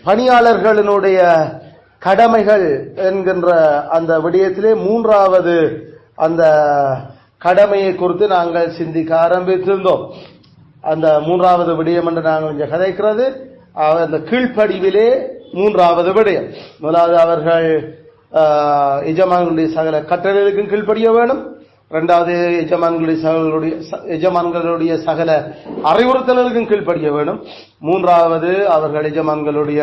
பணியாளர்களினுடைய கடமைகள் என்கின்ற அந்த விடயத்திலே மூன்றாவது அந்த கடமையை குறித்து நாங்கள் சிந்திக்க ஆரம்பித்திருந்தோம். அந்த மூன்றாவது விடயம் என்று நாங்கள் இங்கே கதைக்கிறது அந்த கீழ்ப்படிவிலே மூன்றாவது விடயம். முதலாவது அவர்கள் எஜமான்களுடைய சகல கட்டளைகளுக்கும் கீழ்ப்படிய வேணும். இரண்டாவது எஜமான்களுடைய சகல அறிவுறுத்தல்களுக்கும் கீழ்ப்படிய வேணும். மூன்றாவது அவர்கள் எஜமான்களுடைய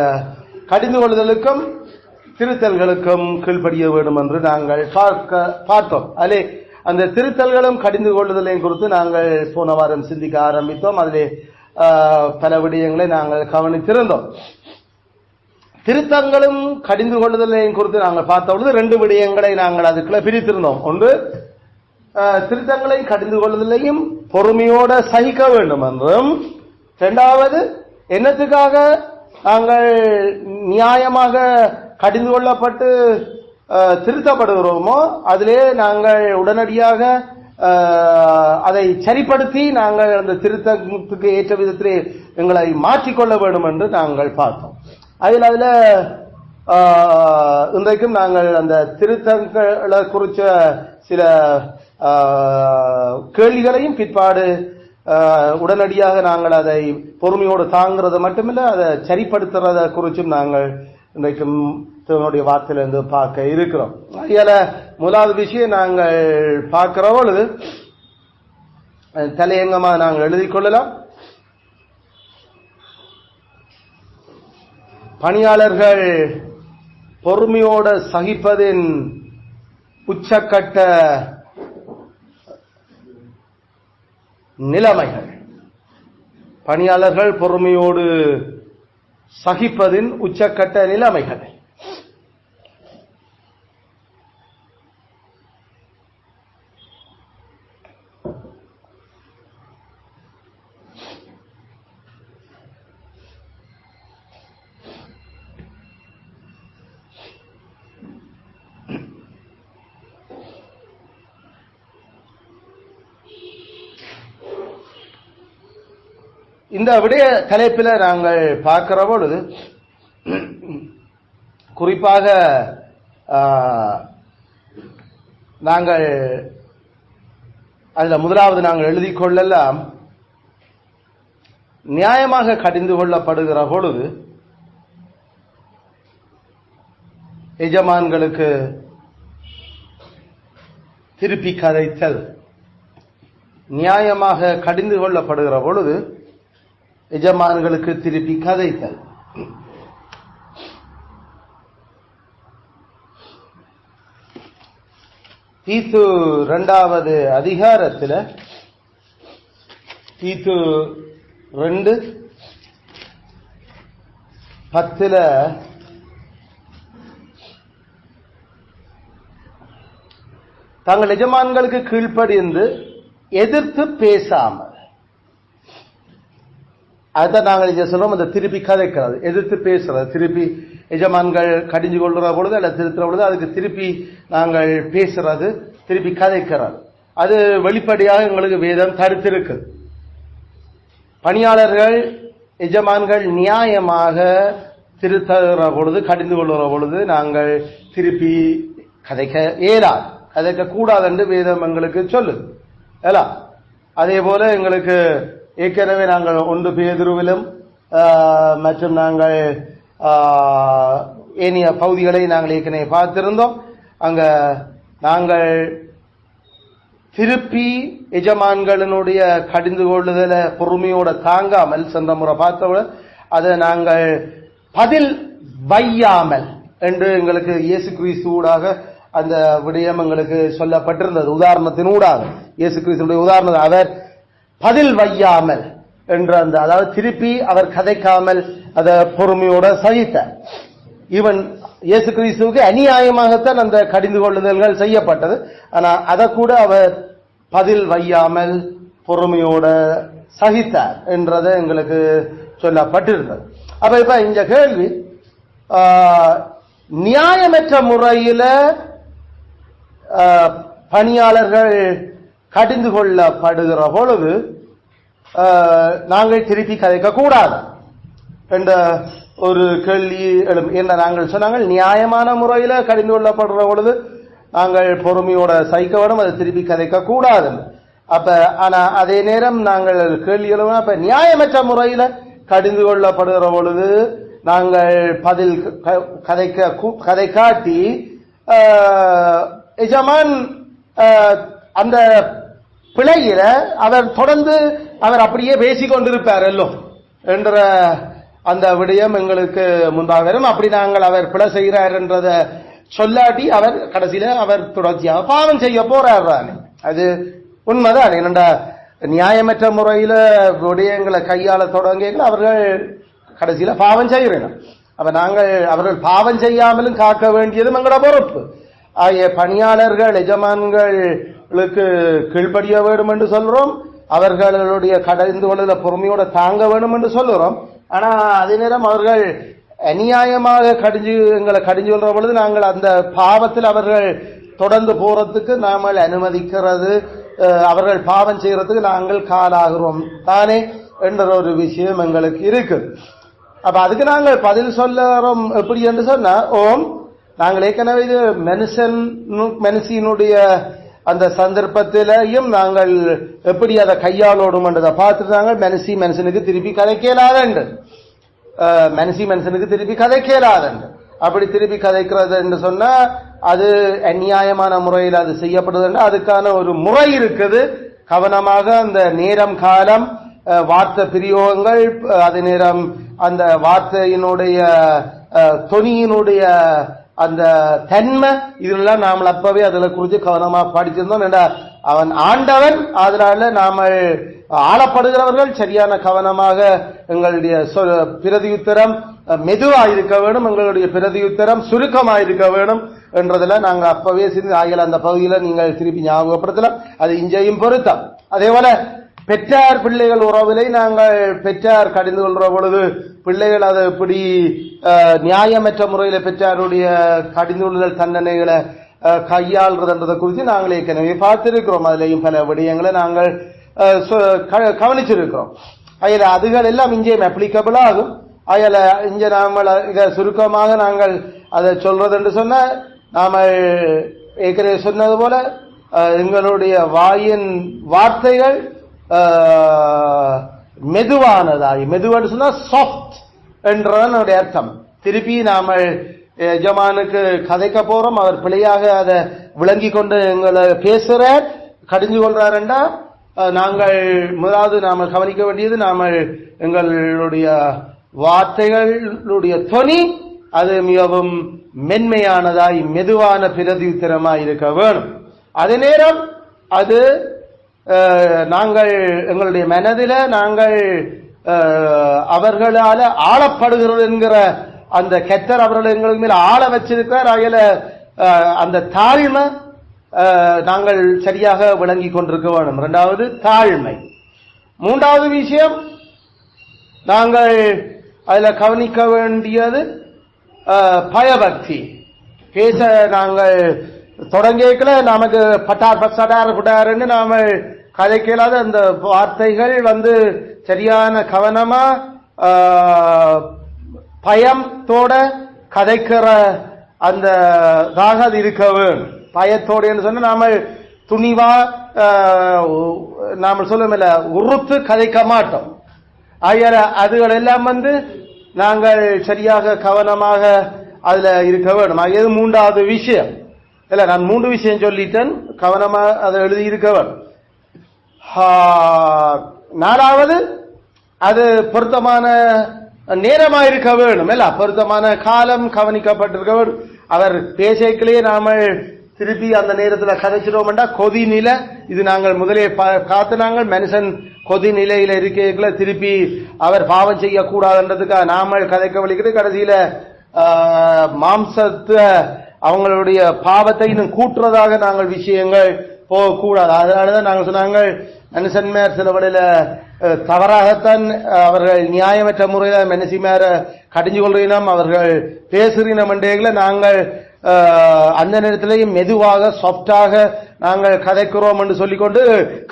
கடிந்து கொள்ளுதலுக்கும் திருத்தல்களுக்கும் கீழ்ப்படிய வேண்டும் என்று நாங்கள் பார்த்தோம். அதிலே அந்த திருத்தல்களும் கடிந்து கொள்ளுதலையும் குறித்து நாங்கள் போன வாரம் சிந்திக்க ஆரம்பித்தோம். அதிலே பல விடயங்களை நாங்கள் கவனித்திருந்தோம். திருத்தங்களும் கடிந்து கொள்ளுதலையும் குறித்து நாங்கள் பார்த்த பொழுது ரெண்டு விடயங்களை நாங்கள் அதுக்குள்ள பிரித்திருந்தோம். ஒன்று, திருத்தங்களை கடிந்து கொள்ளுதலையும் பொறுமையோட சகிக்க வேண்டும் என்றும், இரண்டாவது என்னத்துக்காக நாங்கள் நியாயமாக கடிந்து கொள்ளப்பட்டு திருத்தப்படுகிறோமோ அதிலே நாங்கள் உடனடியாக அதை சரிப்படுத்தி நாங்கள் அந்த திருத்தத்துக்கு ஏற்ற விதத்திலே எங்களை மாற்றிக்கொள்ள வேண்டும் என்று நாங்கள் பார்த்தோம். அதில் இன்றைக்கும் நாங்கள் அந்த திருத்தங்களை குறித்த சில கேள்விகளையும் பிற்பாடு உடனடியாக நாங்கள் அதை பொறுமையோடு தாங்கிறது மட்டுமில்லை, அதை சரிப்படுத்துறத குறிச்சும் நாங்கள் இன்றைக்கும் தன்னுடைய வார்த்தையிலிருந்து பார்க்க இருக்கிறோம். அதில் முதலாவது விஷயம் நாங்கள் பார்க்கிற பொழுது தலையங்கமாக நாங்கள் எழுதி கொள்ளலாம். பணியாளர்கள் பொறுமையோடு சகிப்பதின் உச்சக்கட்ட நிலைமைகள். பணியாளர்கள் பொறுமையோடு சகிப்பதின் உச்சக்கட்ட நிலைமைகள். இந்த விடய தலைப்பில் நாங்கள் பார்க்கிற பொழுது குறிப்பாக நாங்கள் அதில் முதலாவது நாங்கள் எழுதி கொள்ளலாம், நியாயமாக கடிந்து கொள்ளப்படுகிற பொழுது எஜமான்களுக்கு திருப்பி கதைத்தல். நியாயமாக கடிந்து கொள்ளப்படுகிற பொழுது எஜமான்களுக்கு திருப்பி கதைத்தல். தீத்து 2வது அதிகாரத்தில் தீத்து 2:10 தங்கள் எஜமான்களுக்கு கீழ்ப்படிந்து எதிர்த்து பேசாமல், அதுதான் நாங்கள் இங்க சொல்றோம், அந்த திருப்பி கதைக்கிறது, எதிர்த்து பேசுறது. திருப்பி எஜமான்கள் கடிஞ்சு கொள்கிற பொழுது அல்ல திருத்துற பொழுது அதுக்கு திருப்பி நாங்கள் பேசுறது, திருப்பி கதைக்கிறது. அது வெளிப்படையாக எங்களுக்கு வேதம் தடுத்திருக்கு. பணியாளர்கள் எஜமான்கள் நியாயமாக திருத்துற பொழுது கடிந்து கொள்கிற பொழுது நாங்கள் திருப்பி கதைக்க இயலாது, கதைக்க கூடாது என்று வேதம் எங்களுக்கு சொல்லுது. அதே போல எங்களுக்கு ஏற்கனவே நாங்கள் 1 பேதுருவிலும் மற்றும் நாங்கள் ஏனைய பகுதிகளை நாங்கள் ஏற்கனவே பார்த்திருந்தோம். அங்க நாங்கள் திருப்பி எஜமான்களினுடைய கடிந்து கொள்ளுதல பொறுமையோட தாங்காமல் சென்ற முறை பார்த்தவங்க அதை நாங்கள் பதில் வையாமல் என்று எங்களுக்கு இயேசு கிறிஸ்துவாக அந்த விடயம் எங்களுக்கு சொல்லப்பட்டிருந்தது. உதாரணத்தினூடாக இயேசு கிறிஸ்துடைய உதாரணம், அவர் பதில் வையாமல் என்ற அந்த, அதாவது திருப்பி அவர் கதைக்காமல் அதை பொறுமையோட சகித்தார். இவன் இயேசு கிறிஸ்துவுக்கு அநியாயமாகத்தான் அந்த கடிந்து கொள்ளுதல்கள் செய்யப்பட்டது. ஆனா அதை கூட அவர் பதில் வையாமல் பொறுமையோட சகித்தார் என்றதை எங்களுக்கு சொல்லப்பட்டிருந்தது. அப்ப இப்ப இந்த கேள்வி, நியாயமற்ற முறையில பணியாளர்கள் கடிந்து கொள்ளப்படுகிற பொழுது நாங்கள் திருப்பி கதைக்க கூடாது. என்ற ஒரு கேள்வி எழும். என்ன நாங்கள் சொன்னாங்க, நியாயமான முறையில கடிந்து கொள்ளப்படுற பொழுது நாங்கள் பொறுமையோட சகிக்க வேணும், அதை திருப்பி கதைக்க கூடாது. அப்ப ஆனா அதே நேரம் நாங்கள் கேள்வி எழுவணும், அப்ப நியாயமற்ற முறையில கடிந்து கொள்ளப்படுகிற பொழுது நாங்கள் பதில் கதை காட்டி எஜமான் அந்த பிழையில அவர் தொடர்ந்து அவர் அப்படியே பேசிக் கொண்டிருப்பார் எல்லோ என்ற அந்த விடயம் எங்களுக்கு முன்பாக வரும். அப்படி நாங்கள் அவர் பிழை செய்கிறார் என்றத சொல்லாட்டி அவர் கடைசியில அவர் தொடர்ச்சியாக பாவம் செய்ய போறார் தானே. அது உண்மைதான். என்னடா நியாயமற்ற முறையில விடயங்களை கையாள தொடங்க அவர்கள் கடைசியில பாவம் செய்கிறோம். அப்ப நாங்கள் அவர்கள் பாவம் செய்யாமலும் காக்க வேண்டியதும் எங்களோட பொறுப்பு. ஆகிய பணியாளர்கள் எஜமான்களுக்கு கீழ்ப்படிய வேண்டும் என்று சொல்றோம், அவர்களுடைய கடைந்து கொள்ள பொறுமையோட தாங்க வேண்டும் என்று சொல்லுறோம். ஆனா அதே நேரம் அவர்கள் அநியாயமாக எங்களை கடிஞ்சு கொள்ற பொழுது நாங்கள் அந்த பாவத்தில் அவர்கள் தொடர்ந்து போறதுக்கு நாமல் அனுமதிக்கிறது, அவர்கள் பாவம் செய்யறதுக்கு நாங்கள் காலாகிறோம் தானே என்ற ஒரு விஷயம் எங்களுக்கு இருக்கு. அப்ப அதுக்கு நாங்கள் பதில் சொல்லுறோம் எப்படி என்று சொன்னா, நாங்கள் ஏற்கனவே இது மனுஷனுடைய அந்த சந்தர்ப்பத்திலையும் நாங்கள் எப்படி அதை கையாளோடும் என்றதை பார்த்துட்டு நாங்கள் மனுஷனுக்கு திருப்பி கதைக்கலாதண்டு, மனுஷனுக்கு திருப்பி கதைக்கலாதண்டு. அப்படி திருப்பி கதைக்கிறது என்று சொன்னா அது அநியாயமான முறையில் அது செய்யப்படுது. அதுக்கான ஒரு முறை இருக்குது. கவனமாக அந்த நேரம் காலம் வார்த்தை பிரயோகங்கள் அதே நேரம் அந்த வார்த்தையினுடைய தொனியினுடைய அந்த தன்மை இதெல்லாம் நாம அப்பவே அதுல குறித்து கவனமா படிச்சிருந்தோம். அவன் ஆண்டவன், அதனால நாம ஆளப்படுகிறவர்கள் சரியான கவனமாக எங்களுடைய பிரதியுத்தரம் மெதுவாயிருக்க வேணும், எங்களுடைய பிரதியுத்தரம் சுருக்கமாயிருக்க வேணும் என்றதுல நாங்கள் அப்பவே ஆகிய அந்த பகுதியில நீங்கள் திருப்பி ஞாபகப்படுத்தலாம். அது இஞ்சையும் பொருத்தம். அதே போல பெற்றார் பிள்ளைகள் உறவிலை நாங்கள் பெற்றார் கடிந்து கொள்ற பொழுது பிள்ளைகள் அதை எப்படி நியாயமற்ற முறையில் பெற்றாருடைய கடிந்து கொள்ளுதல் தண்டனைகளை கையாள்றதுன்றதை குறித்து நாங்கள் ஏற்கனவே பார்த்திருக்கிறோம். அதுலேயும் பல விடயங்களை நாங்கள் கவனிச்சிருக்கிறோம். அதில் அதுகள் எல்லாம் இங்கேயும் அப்ளிகபிள் ஆகும். அதில் இங்கே நாம இதை சுருக்கமாக நாங்கள் அதை சொல்றது என்று சொன்ன நாம ஏற்கனவே சொன்னது போல எங்களுடைய வாயின் வார்த்தைகள் மெதுவானதாய், மெதுவான்னு சொன்னா சாஃப்ட் என்றதான் அர்த்தம். திருப்பி நாம எஜமானுக்கு கதைக்க போறோம், அவர் பிழையாக அதை விளங்கி கொண்டு எங்களை பேசுறார், கடிஞ்சு கொள்றாருண்டா நாங்கள் முதலாவது நாம கவனிக்க வேண்டியது நாம எங்களுடைய வார்த்தைகளுடைய தொனி அது மிகவும் மென்மையானதாய் மெதுவான பிரதியுத்தரமாய் இருக்க வேணும். அதே நேரம் அது நாங்கள் எங்களுடைய மனதில நாங்கள் அவர்களால ஆளப்படுகிறது என்கிற அந்த கெட்டர் அவர்கள் எங்களுக்கு மேல ஆள வச்சிருக்கிறார். ஆகிய அந்த தாழ்மை நாங்கள் சரியாக விளங்கி கொண்டிருக்க வேண்டும். இரண்டாவது தாழ்மை. மூன்றாவது விஷயம் நாங்கள் அதுல கவனிக்க வேண்டியது பயபக்தி. பேச நாங்கள் தொடங்கிக்கல நமக்கு பட்டார் பட்டார் குட்டாருன்னு நாம கதைக்கலாத அந்த வார்த்தைகள் சரியான கவனமா பயத்தோட கதைக்கிற அந்த அது இருக்க வேணும். பயத்தோடு சொன்ன நாம துணிவா நாம சொல்லுமில்ல உறுத்து கதைக்க மாட்டோம். ஆகிய அதுகள் எல்லாம் நாங்கள் சரியாக கவனமாக அதுல இருக்க வேணும். ஆகியது மூன்றாவது விஷயம். இல்ல நான் 3 விஷயம் சொல்லிட்டேன், கவனமா அதை எழுதி இருக்க வேணும். 4வது அது பொருத்தமான நேரமா இருக்க வேணும். இல்ல பொருத்தமான காலம் கவனிக்கப்பட்டிருக்க வேணும். அவர் பேசைக்கிலேயே நாம திருப்பி அந்த நேரத்தில் கதைச்சிடுவோம்டா கொதி நிலை இது நாங்கள் முதலே காத்து நாங்கள் மனுஷன் கொதி நிலையில இருக்க திருப்பி அவர் பாவம் செய்யக்கூடாதுன்றதுக்காக நாமல் கதைக்க வலிக்கிறது. கடைசியில மாம்சத்தை அவங்களுடைய பாவத்தை இன்னும் கூட்டுறதாக நாங்கள் விஷயங்கள் போகக்கூடாது. அதனாலதான் நாங்கள் சொன்னாங்க மனுஷன்மார் சில வழியில தவறாகத்தான் அவர்கள் நியாயமற்ற முறையில் மனுஷிமார கடிஞ்சு கொள்றினோம், அவர்கள் பேசுறினோம் என்றே நாங்கள் அந்த நேரத்திலேயும் மெதுவாக சாஃப்டாக நாங்கள் கதைக்கிறோம் என்று சொல்லிக்கொண்டு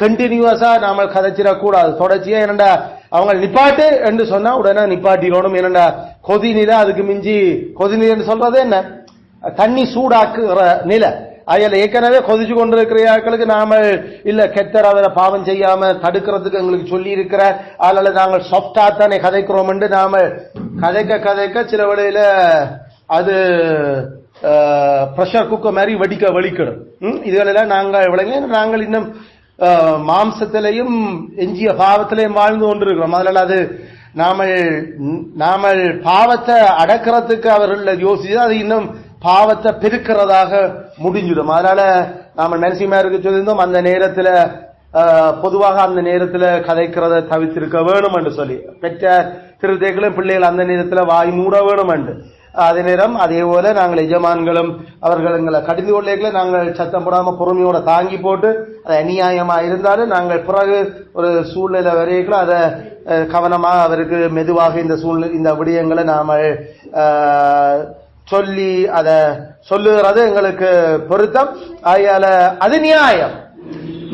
கண்டினியூஸா நாம கதைச்சிடக்கூடாது. தொடர்ச்சியா என்னடா அவங்க நிப்பாட்டு என்று சொன்னா உடனே நிப்பாட்டிக்கணும். என்னடா கொதிநிலை, அதுக்கு மிஞ்சி கொதிநிலை என்று சொல்றது என்ன, தண்ணி சூடாக்குற நிலை. அதில் ஏற்கனவே கொதிச்சு கொண்டிருக்கிறவர்களுக்கு நாம இல்ல கெட்டர் அவரை பாவம் செய்யாம தடுக்கிறதுக்கு எங்களுக்கு சொல்லி இருக்கிற அதனால நாங்கள் சாஃப்டா தானே கதைக்கிறோம் என்று நாம கதைக்க சில வேளையில அது பிரஷர் குக்கர் மாதிரி வலிக்கணும். இதுகளெல்லாம் நாங்கள் விளங்க நாங்கள் இன்னும் மாம்சத்திலையும் எஞ்சிய பாவத்திலையும் வாழ்ந்து கொண்டிருக்கிறோம். அதனால அது நாமல் பாவத்தை அடக்கிறதுக்கு அவர்கள் யோசிச்சு அது இன்னும் பாவத்தை பெருக்கிறதாக முடிஞ்சிடும். அதனால நாம நரசிம்மாருக்கு சொல்லியிருந்தோம், அந்த நேரத்துல பொதுவாக அந்த நேரத்துல கதைக்கிறத தவிர்த்திருக்க வேணும் என்று சொல்லி, பெற்ற திருத்தைகளும் பிள்ளைகள் அந்த நேரத்துல வாய் மூட வேணும் என்று. அதே நேரம் அதே போல நாங்கள் எஜமான்களும் அவர்கள் எங்களை கடிந்து கொள்ளைகளை நாங்கள் சத்தம் போடாம பொறுமையோட தாங்கி போட்டு அது அநியாயமா இருந்தாலும் நாங்கள் பிறகு ஒரு சூழ்நிலை வரைக்கும் அதை கவனமாக அவருக்கு மெதுவாக இந்த விடயங்களை நாம சொல்லி அதை சொல்லுகிறது எங்களுக்கு பொருத்தம். ஆகையால அது நியாயம்,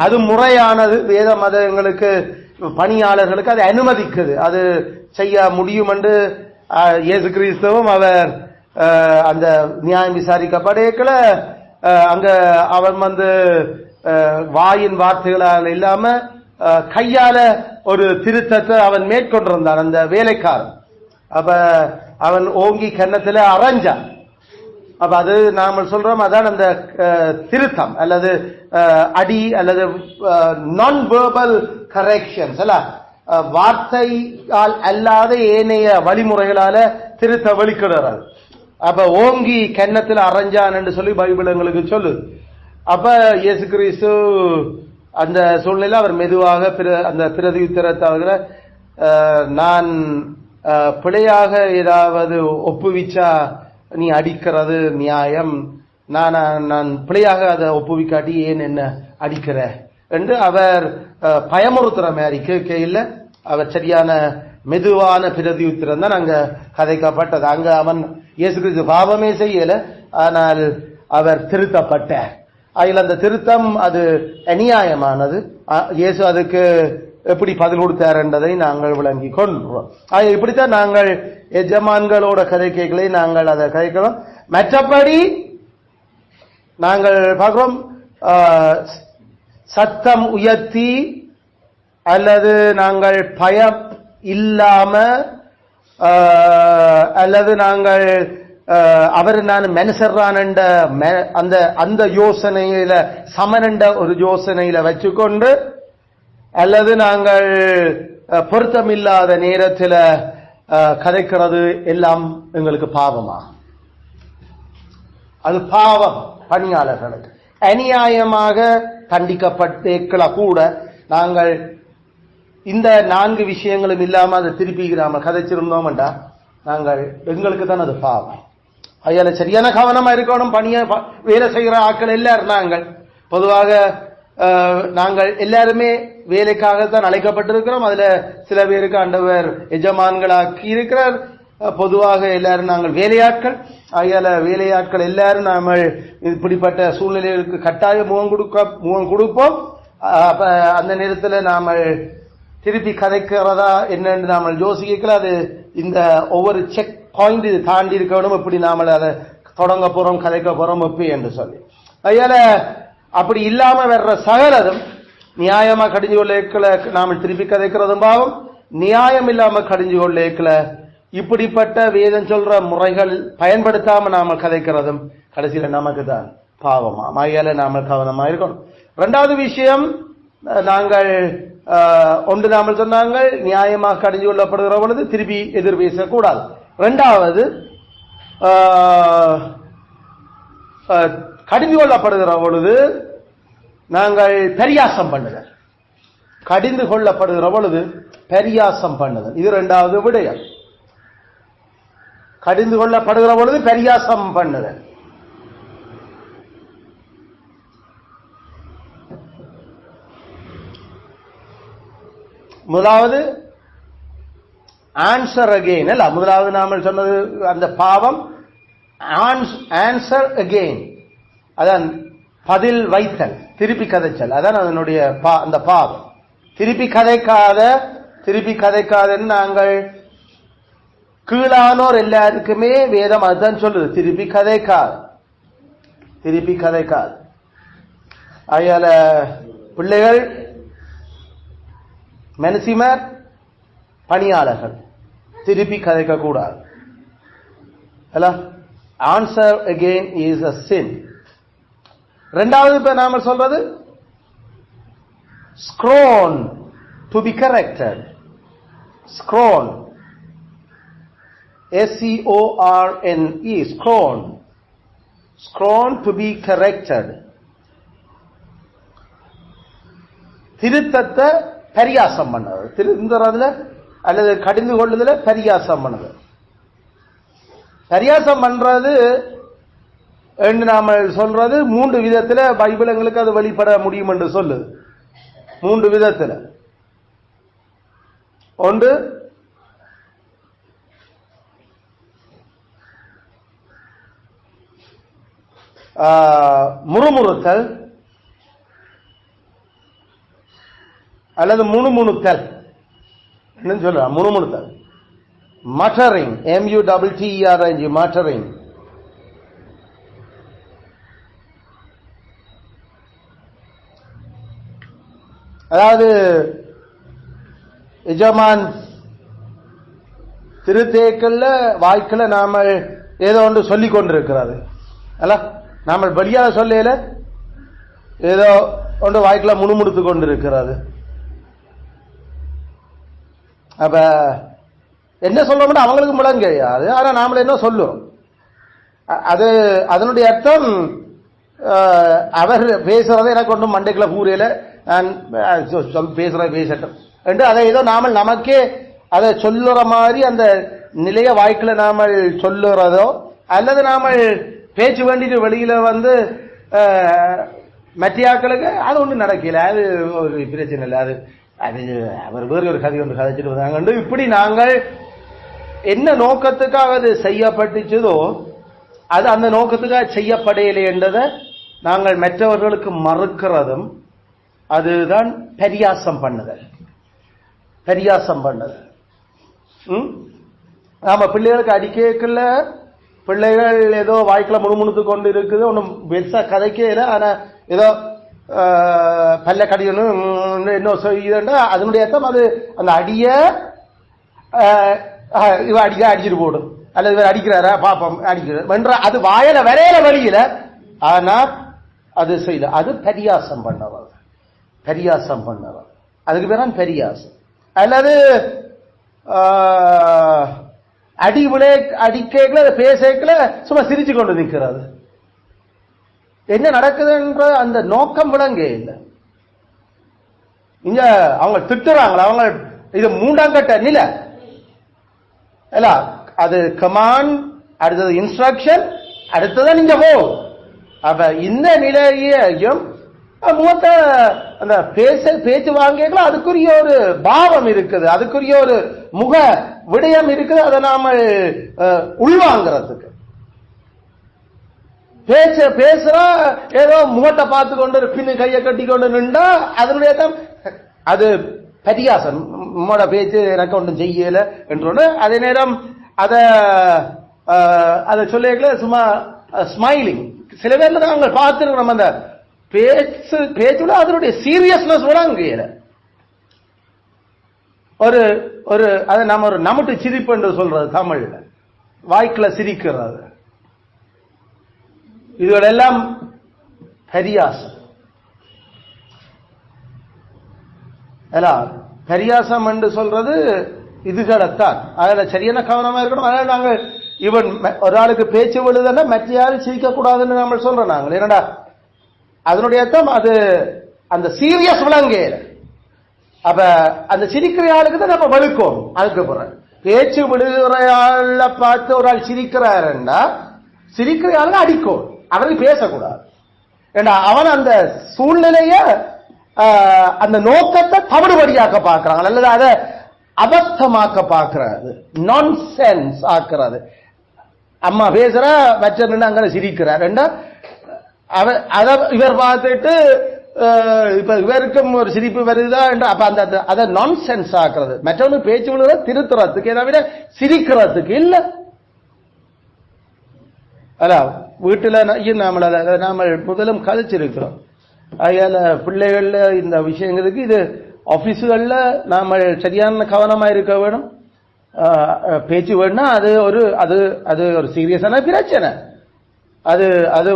அது முறையானது. வேத மத எங்களுக்கு பணியாளர்களுக்கு அதை அனுமதிக்குது, அது செய்ய முடியும் என்று இயேசு கிறிஸ்துவும் அவர் அந்த நியாயம் விசாரிக்கப்படேக்கல அங்க அவன் வாயின் வார்த்தைகளால் இல்லாம கையால ஒரு திருத்தத்தை அவன் மேற்கொண்டிருந்தான் அந்த வேலைக்காரன். அப்ப அவன் ஓங்கி கன்னத்துல அரைஞ்சான். அப்ப அது நாம சொல்றோம் அதான் அந்த திருத்தம் அல்லது அடி அல்லது நான் வெர்பல் கரெக்ஷன்ஸ் அல்ல, வார்த்தையால் அல்லாத ஏனைய வழிமுறைகளால திருத்த வழிக்கிறார்கள். அப்ப ஓங்கி கன்னத்தில் அரைஞ்சான் என்று சொல்லி பைபிள் எங்களுக்கு சொல்லு. அப்ப இயேசு கிறிஸ்து அந்த சூழ்நிலை அவர் மெதுவாக அந்த பிரதி உத்தரத்தை நான் பிழையாக ஏதாவது ஒப்புவிச்சா நீ அடிக்கிறது நியாயம், நான் பிழையாக அதை ஒப்புவிக்காட்டி ஏன் என்ன அடிக்கிற என்று அவர் பயமுறுத்துற மாதிரி கேட்கல. அவர் சரியான மெதுவான பிரதி உத்திரம் தான் அங்க கதைக்கப்பட்டது. அங்க அவன் இயேசு கிறிஸ்து பாவமே செய்யல, ஆனால் அவர் திருத்தப்பட்டார். அதில் அந்த திருத்தம் அது அநியாயமானது. இயேசு அதுக்கு எப்படி பதில் கொடுத்தார் என்பதை நாங்கள் விளங்கி கொள்றோம். இப்படித்தான் நாங்கள் எஜமான்களோட கதைக்கைகளை நாங்கள் அதை கதைக்கிறோம். மற்றபடி நாங்கள் பார்க்கிறோம், சத்தம் உயர்த்தி அல்லது நாங்கள் பயம் இல்லாம அல்லது நாங்கள் அவர் நான் மனுஷர்றான் அந்த யோசனையில சமனண்ட ஒரு யோசனையில வச்சுக்கொண்டு அல்லது நாங்கள் பொருத்தமில்லாத நேரத்தில் கதைக்கிறது எல்லாம் எங்களுக்கு பாவமாகும். அது பாவம். பணியாளர்களுக்கு அநியாயமாக தண்டிக்கப்பட்டேக்கள கூட நாங்கள் இந்த 4 விஷயங்களும் இல்லாம அதை திருப்பிக்கிறாம கதைச்சிருந்தோம்டா நாங்கள் எங்களுக்கு தான் அது பாவம். அதில் சரியான கவனமா இருக்கணும். வேலை செய்கிற ஆட்கள் எல்லாரும் நாங்கள் பொதுவாக நாங்கள் எல்லாருமே வேலைக்காகத்தான் அழைக்கப்பட்டிருக்கிறோம். அதுல சில பேருக்கு ஆண்டவர் எஜமான்களாக்கி இருக்கிறார். பொதுவாக எல்லாரும் நாங்கள் வேலையாட்கள். ஆகையால வேலையாட்கள் எல்லாரும் நாம இப்படிப்பட்ட சூழ்நிலைகளுக்கு கட்டாயம் முகம் கொடுப்போம். அப்ப அந்த நேரத்தில் நாம திருப்பி கதைக்கிறதா என்னன்னு நாம யோசிக்கல. அது இந்த ஒவ்வொரு செக் பாயிண்ட் இது தாண்டி இருக்கணும். எப்படி நாம அதை தொடங்க போறோம் கதைக்க போறோம் எப்ப என்று சொல்லி. அதனால அப்படி இல்லாம வர்ற சகலதும் நியாயமா கடிஞ்சு கொள்ள நாம திருப்பி கதைக்கிறதும் பாவம். நியாயம் இல்லாம கடிஞ்சு கொள்ள இப்படிப்பட்ட வேதம் சொல்ற முறைகள் பயன்படுத்தாம நாம கதைக்கிறதும் கடைசியில நமக்கு தான் பாவமா. ஆகையால நாம கவனமா இருக்கணும். 2வது விஷயம், நாங்கள் ஒன்று நாம சொன்னாங்க நியாயமாக கடிஞ்சு கொள்ளப்படுகிற பொழுது திருப்பி எதிர் பேசக்கூடாது. 2வது கடிந்து கொள்ளப்படுகிற பொழுது நாங்கள் பரியாசம் பண்ணுதல். கடிந்து கொள்ளப்படுகிற பொழுது பரியாசம் பண்ணுதல், இது 2வது விடயம். கடிந்து கொள்ளப்படுகிற பொழுது பரியாசம் பண்ணுதல். முதலாவது ஆன்சர் அகெயின் அல்ல. முதலாவது நாம சொன்னது அந்த பாவம் ஆன்சர் அகெயின், அதான் பதில் வைத்தல், திருப்பி கதைச்சல், அதான் அதனுடைய அந்த பாவம். திருப்பி கதைக்காத திருப்பி கதைக்காதுன்னு நாங்கள் கீழானோர் எல்லாருக்குமே வேதம் அதுதான் சொல்லுது. திருப்பி கதைக்காது, திருப்பி கதைக்காது. அயால பிள்ளைகள், மெனசிமர், பணியாளர்கள் திருப்பி கதைக்க கூடாது. Answer again is a sin. இரண்டாவது இப்ப நாம சொல்றது scroll to be corrected. scroll, S-C-O-R-N-E, scroll, scroll to be corrected. திருத்தத்தை பரியாசம் பண்ணது, திருந்துறதுல அல்லது கடிந்து கொள்ளுதல பரியாசம் பண்ணது. பரியாசம் பண்றது என்று நாம சொல்றது 3 விதத்துல பைபிள் எங்களுக்கு அது வெளிப்பட முடியும் என்று சொல்லுது. 3 விதத்துல. ஒன்று, முறுமுறுத்தல் அல்லது முணுமுணுத்தல். என்ன சொல்ற? முணுமுணுத்தல். muttering, M-U-T-T-E-R-I-N-G, muttering. அதாவது எஜமான் திருத்தேக்கல்ல வாய்க்கல நாம ஏதோ ஒன்று சொல்லிக் கொண்டிருக்கிறது அல்ல, நாம வெளியால சொல்லல ஏதோ ஒன்று வாய்க்கல முணுமுணுத்து கொண்டிருக்கிறது. அப்ப என்ன சொல்றோம்னா அவங்களுக்கு முழங்கையாது, ஆனா நாமள என்ன சொல்லுவோம்? அது அதனுடைய அர்த்தம் அவர் பேசுறதை எனக்கு ஒன்றும் மண்டைக்குள்ள கூறையில பேசட்டும் என்று அதை ஏதோ நாமல் நமக்கே அதை சொல்லுற மாதிரி அந்த நிலைய வாய்க்குல நாம சொல்லுறதோ அல்லது நாம பேச்சு வேண்டிட்டு வெளியில வந்து மத்தியாக்களுக்கு அது ஒன்றும் நடக்கல, அது ஒரு பிரச்சனை இல்லை. அது அது அவர் வேறு ஒரு கதை ஒன்று கதைச்சிட்டு வந்தாங்க. இப்படி நாங்கள் என்ன நோக்கத்துக்காக அது செய்யப்பட்டுச்சதோ அது அந்த நோக்கத்துக்காக செய்யப்படையில்லை என்றதை நாங்கள் மற்றவர்களுக்கு மறுக்கிறதும் அதுதான் பரியாசம் பண்ணுதல். பரியாசம் பண்ணுதல். நாம பிள்ளைகளுக்கு அடிக்கல, பிள்ளைகள் ஏதோ வாய்க்குல முணுமுணுத்து கொண்டு இருக்குது, ஒன்றும் பெருசா கதைக்கல, ஆனா ஏதோ பல்ல கடிக்கணும் என்ன செய்யுதுன்னா அதனுடைய அர்த்தம் அது அந்த அடிய இவ அடிச்சுட்டு போடும் அல்லது இவர் அடிக்கிறாரா பாப்பம் அடிக்கிறார் அது வாயில வரையில வழியில, ஆனா அது செய்யல. அது பரியாசம் பண்ணவர், பரியாசம் பண்ணவர். அதுக்கு பேர் பரியாசம். அல்லது அடி விளை அடிக்கல பேசல சும்மா சிரிச்சு கொண்டு நிற்கிறது. என்ன நடக்குதுன்ற அந்த நோக்கம் விளங்க இல்லை. இங்க அவங்க திட்டுறாங்களா, அவங்க இது 3ஆம் கட்ட நிலை இல்ல, அது கமாண்ட், அடுத்தது இன்ஸ்ட்ரக்ஷன், அடுத்ததான் நீங்க போ. அப்ப இந்த நிலையையும் முகத்தை அந்த பேச்சு வாங்கிக்கலாம், அதுக்குரிய ஒரு பாவம் இருக்குது, அதுக்குரிய ஒரு முக விடயம் இருக்குது. அதை நாம உள்வாங்கிறதுக்கு பேசுறா ஏதோ முகத்தை பார்த்து கொண்டு பின்னு கையை கட்டி கொண்டு நின்றா அதனுடைய அது பரியாசம். உம்மோட பேச்சு எனக்கு ஒன்றும் செய்யல என்று. அதே நேரம் அதை சொல்ல சும்மா ஸ்மைலிங். சில பேர்ல நாங்கள் பார்த்துருக்கோம் அந்த பேச்சுல அதனுடைய சீரியஸ்னஸ் கூட அங்கேயில ஒரு ஒரு அதை நம்ம ஒரு நமட்டு சிரிப்பு என்று சொல்றது தமிழ்ல, வாய்க்குல சிரிக்கிறது. இதுகளெல்லாம் பரியாசம். பரியாசம் என்று சொல்றது இதுகளைத்தான். அதுல சரியான கவனமா இருக்கணும். அதனால நாங்கள் இவன் ஒரு ஆளுக்கு பேச்சு விழுதுன்னா மற்ற யாரும் சிரிக்க கூடாதுன்னு நம்ம சொல்றோம். நாங்கள் என்னடா அதனுடைய அர்த்தம் அது அந்த சீரியஸ் விளங்கையில. அப்ப அந்த சிரிக்கிற ஆளுக்கு தான் நம்ம வலுக்கும். அதுக்கு பிறகு பேச்சு விடுகிற ஆள பார்த்து ஒரு ஆள் சிரிக்கிறாருன்னா சிரிக்கிற ஆளு அடிக்கும், அவருக்கு பேசக்கூடாது. ஏன்னா அவன் அந்த சூழ்நிலைய அந்த நோக்கத்தை தவறுபடியாக்க பார்க்கிறாங்க, அல்லது அதை அபத்தமாக்க பார்க்கிறது, நான்சென்ஸ் ஆக்குறது. அம்மா பேசுற மற்ற அங்க சிரிக்கிறார், இவர் பார்த்துட்டு இப்ப இவருக்கும் ஒரு சிரிப்பு வருதா என்று அப்ப அந்த அதை நான்சென்ஸ் ஆக்குறது, மற்றவனு பேச்சு விழுகிற திருத்துறதுக்கு தவிர சிரிக்கிறதுக்கு இல்ல. அதான் வீட்டுல நாம முதலும் கழிச்சிருக்கிறோம். அதனால பிள்ளைகள்ல இந்த விஷயங்களுக்கு இது ஆபீஸுகள்ல நாம சரியான கவனமா இருக்க வேணும். பேச்சு வேணும்னா அது ஒரு சீரியஸான பிரச்சனை. அது அது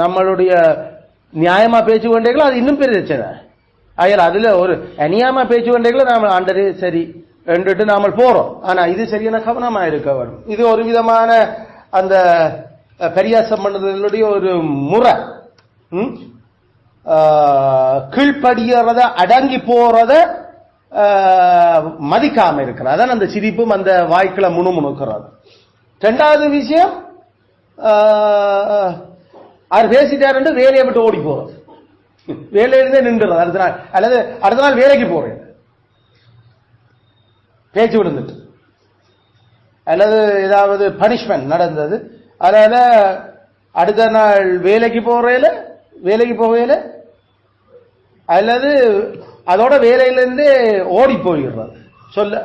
நம்மளுடைய நியாயமா பேச்சு வேண்டியங்களோ அது இன்னும் பிரச்சனை. அதனால அதுல ஒரு அநியாயமா பேச்சு வேண்டியங்களோ நாம ஆண்டரே சரி என்றுட்டு நாம போறோம். ஆனா இது சரியான கவனமா இருக்க வேணும். இது ஒரு விதமான அந்த பரியாசம் பண்ணுறதுடைய ஒரு முறை. கீழ்படியறத அடங்கி போறத மதிக்காம இருக்கிறது. அதான் அந்த சிரிப்பும் அந்த வாய்க்குள்ள முணுமுணுக்கிறது. ரெண்டாவது விஷயம், அவர் பேசிட்டாரு வேலையை விட்டு ஓடி போறது, வேலையிலிருந்தே நின்றுறது அடுத்த நாள், அல்லது அடுத்த நாள் வேலைக்கு போறேன் பேச்சு விழுந்துட்டு, அல்லது ஏதாவது பனிஷ்மெண்ட் நடந்தது, அதனால அடுத்த நாள் வேலைக்கு போகையில அல்லது அதோட வேலையிலிருந்து ஓடி போயிடுறது,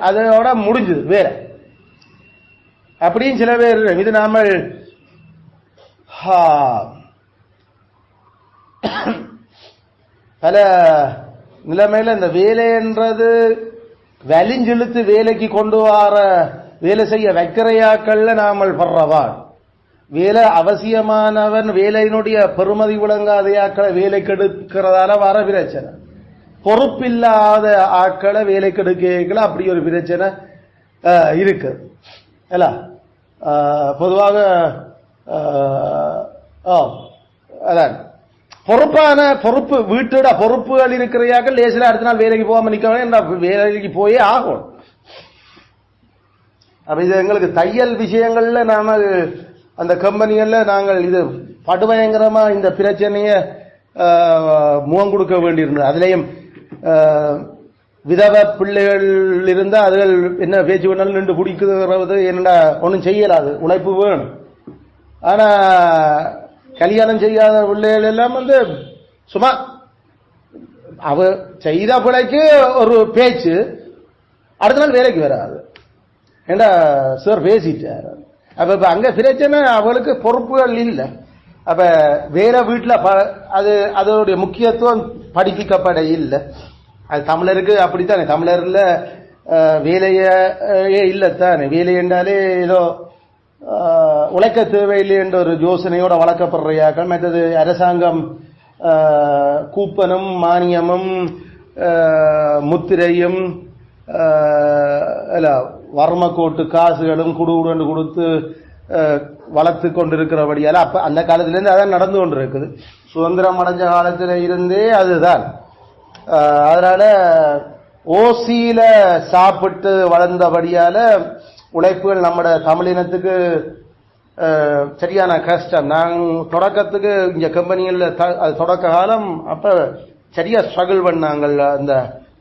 அதோட முடிஞ்சது வேலை. அப்படின்னு சில பேர் இது நாம பல நிலைமையில இந்த வேலைன்றது வலிஞ்சிழுத்து வேலைக்கு கொண்டு வர வேலை செய்ய வைக்கிறையாக்கள்ல நாமல் படுறவா, வேலை அவசியமானவன் வேலையினுடைய பெருமதி விளங்காத ஆக்களை வேலை கெடுக்கிறதால வர பிரச்சனை, பொறுப்பில்லாத ஆக்களை வேலை கெடுக்கல அப்படி ஒரு பிரச்சனை இருக்கு. இல்ல பொதுவாக அதான் பொறுப்பு வீட்டோட பொறுப்புகள் இருக்கிறையாக்கள் லேசில அடுத்த நாள் வேலைக்கு போகாம நிக்க வேலைக்கு போயே ஆகும். அப்ப இது எங்களுக்கு தையல் விஷயங்கள்ல நாம அந்த கம்பெனிகள்ல நாங்கள் இது படுபயங்கரமா இந்த பிரச்சனைய முகம் கொடுக்க வேண்டியிருந்தது. அதுலயும் விதவ பிள்ளைகள் இருந்தா அதுகள் என்ன பேச்சு வேணாலும் நின்று பிடிக்கிறது என்னடா ஒன்றும் செய்யலாது, உழைப்பு வேணும். ஆனா கல்யாணம் செய்யாத பிள்ளைகள் எல்லாம் சும்மா அவ செய்த பிள்ளைக்கு ஒரு பேச்சு அடுத்த நாள் வேலைக்கு வராது, ஏண்டா சார் பேசிட்டார். அப்ப இப்ப அங்க பிரச்சனை அவளுக்கு பொறுப்புகள் இல்லை. அப்ப வேற வீட்டுல அதோடைய முக்கியத்துவம் படிப்பிக்கப்பட இல்லை. அது தமிழருக்கு அப்படித்தானே, தமிழர்ல வேலையே இல்லைத்தானே, வேலை என்றாலே ஏதோ உழைக்க தேவையில்லை என்ற ஒரு யோசனையோட வளர்க்கப்படுறையாக்கள். மற்றது அரசாங்கம் கூப்பனும் மானியமும் முத்திரையும் வர்மக்கோட்டு காசுகளும் குடுகுடு கொடுத்து வளர்த்து கொண்டிருக்கிறபடியால அப்ப அந்த காலத்திலிருந்து அதான் நடந்து கொண்டிருக்குது. சுதந்திரம் அடைஞ்ச காலத்தில் இருந்தே அதுதான். அதனால ஓசியில சாப்பிட்டு வளர்ந்தபடியால உழைப்புகள் நம்ம தமிழினத்துக்கு சரியான கஷ்டம். நாங்கள் தொடக்கத்துக்கு இங்க கம்பெனிகள்ல தொடக்க காலம் அப்ப சரியா ஸ்ட்ரகிள் பண்ணாங்க அந்த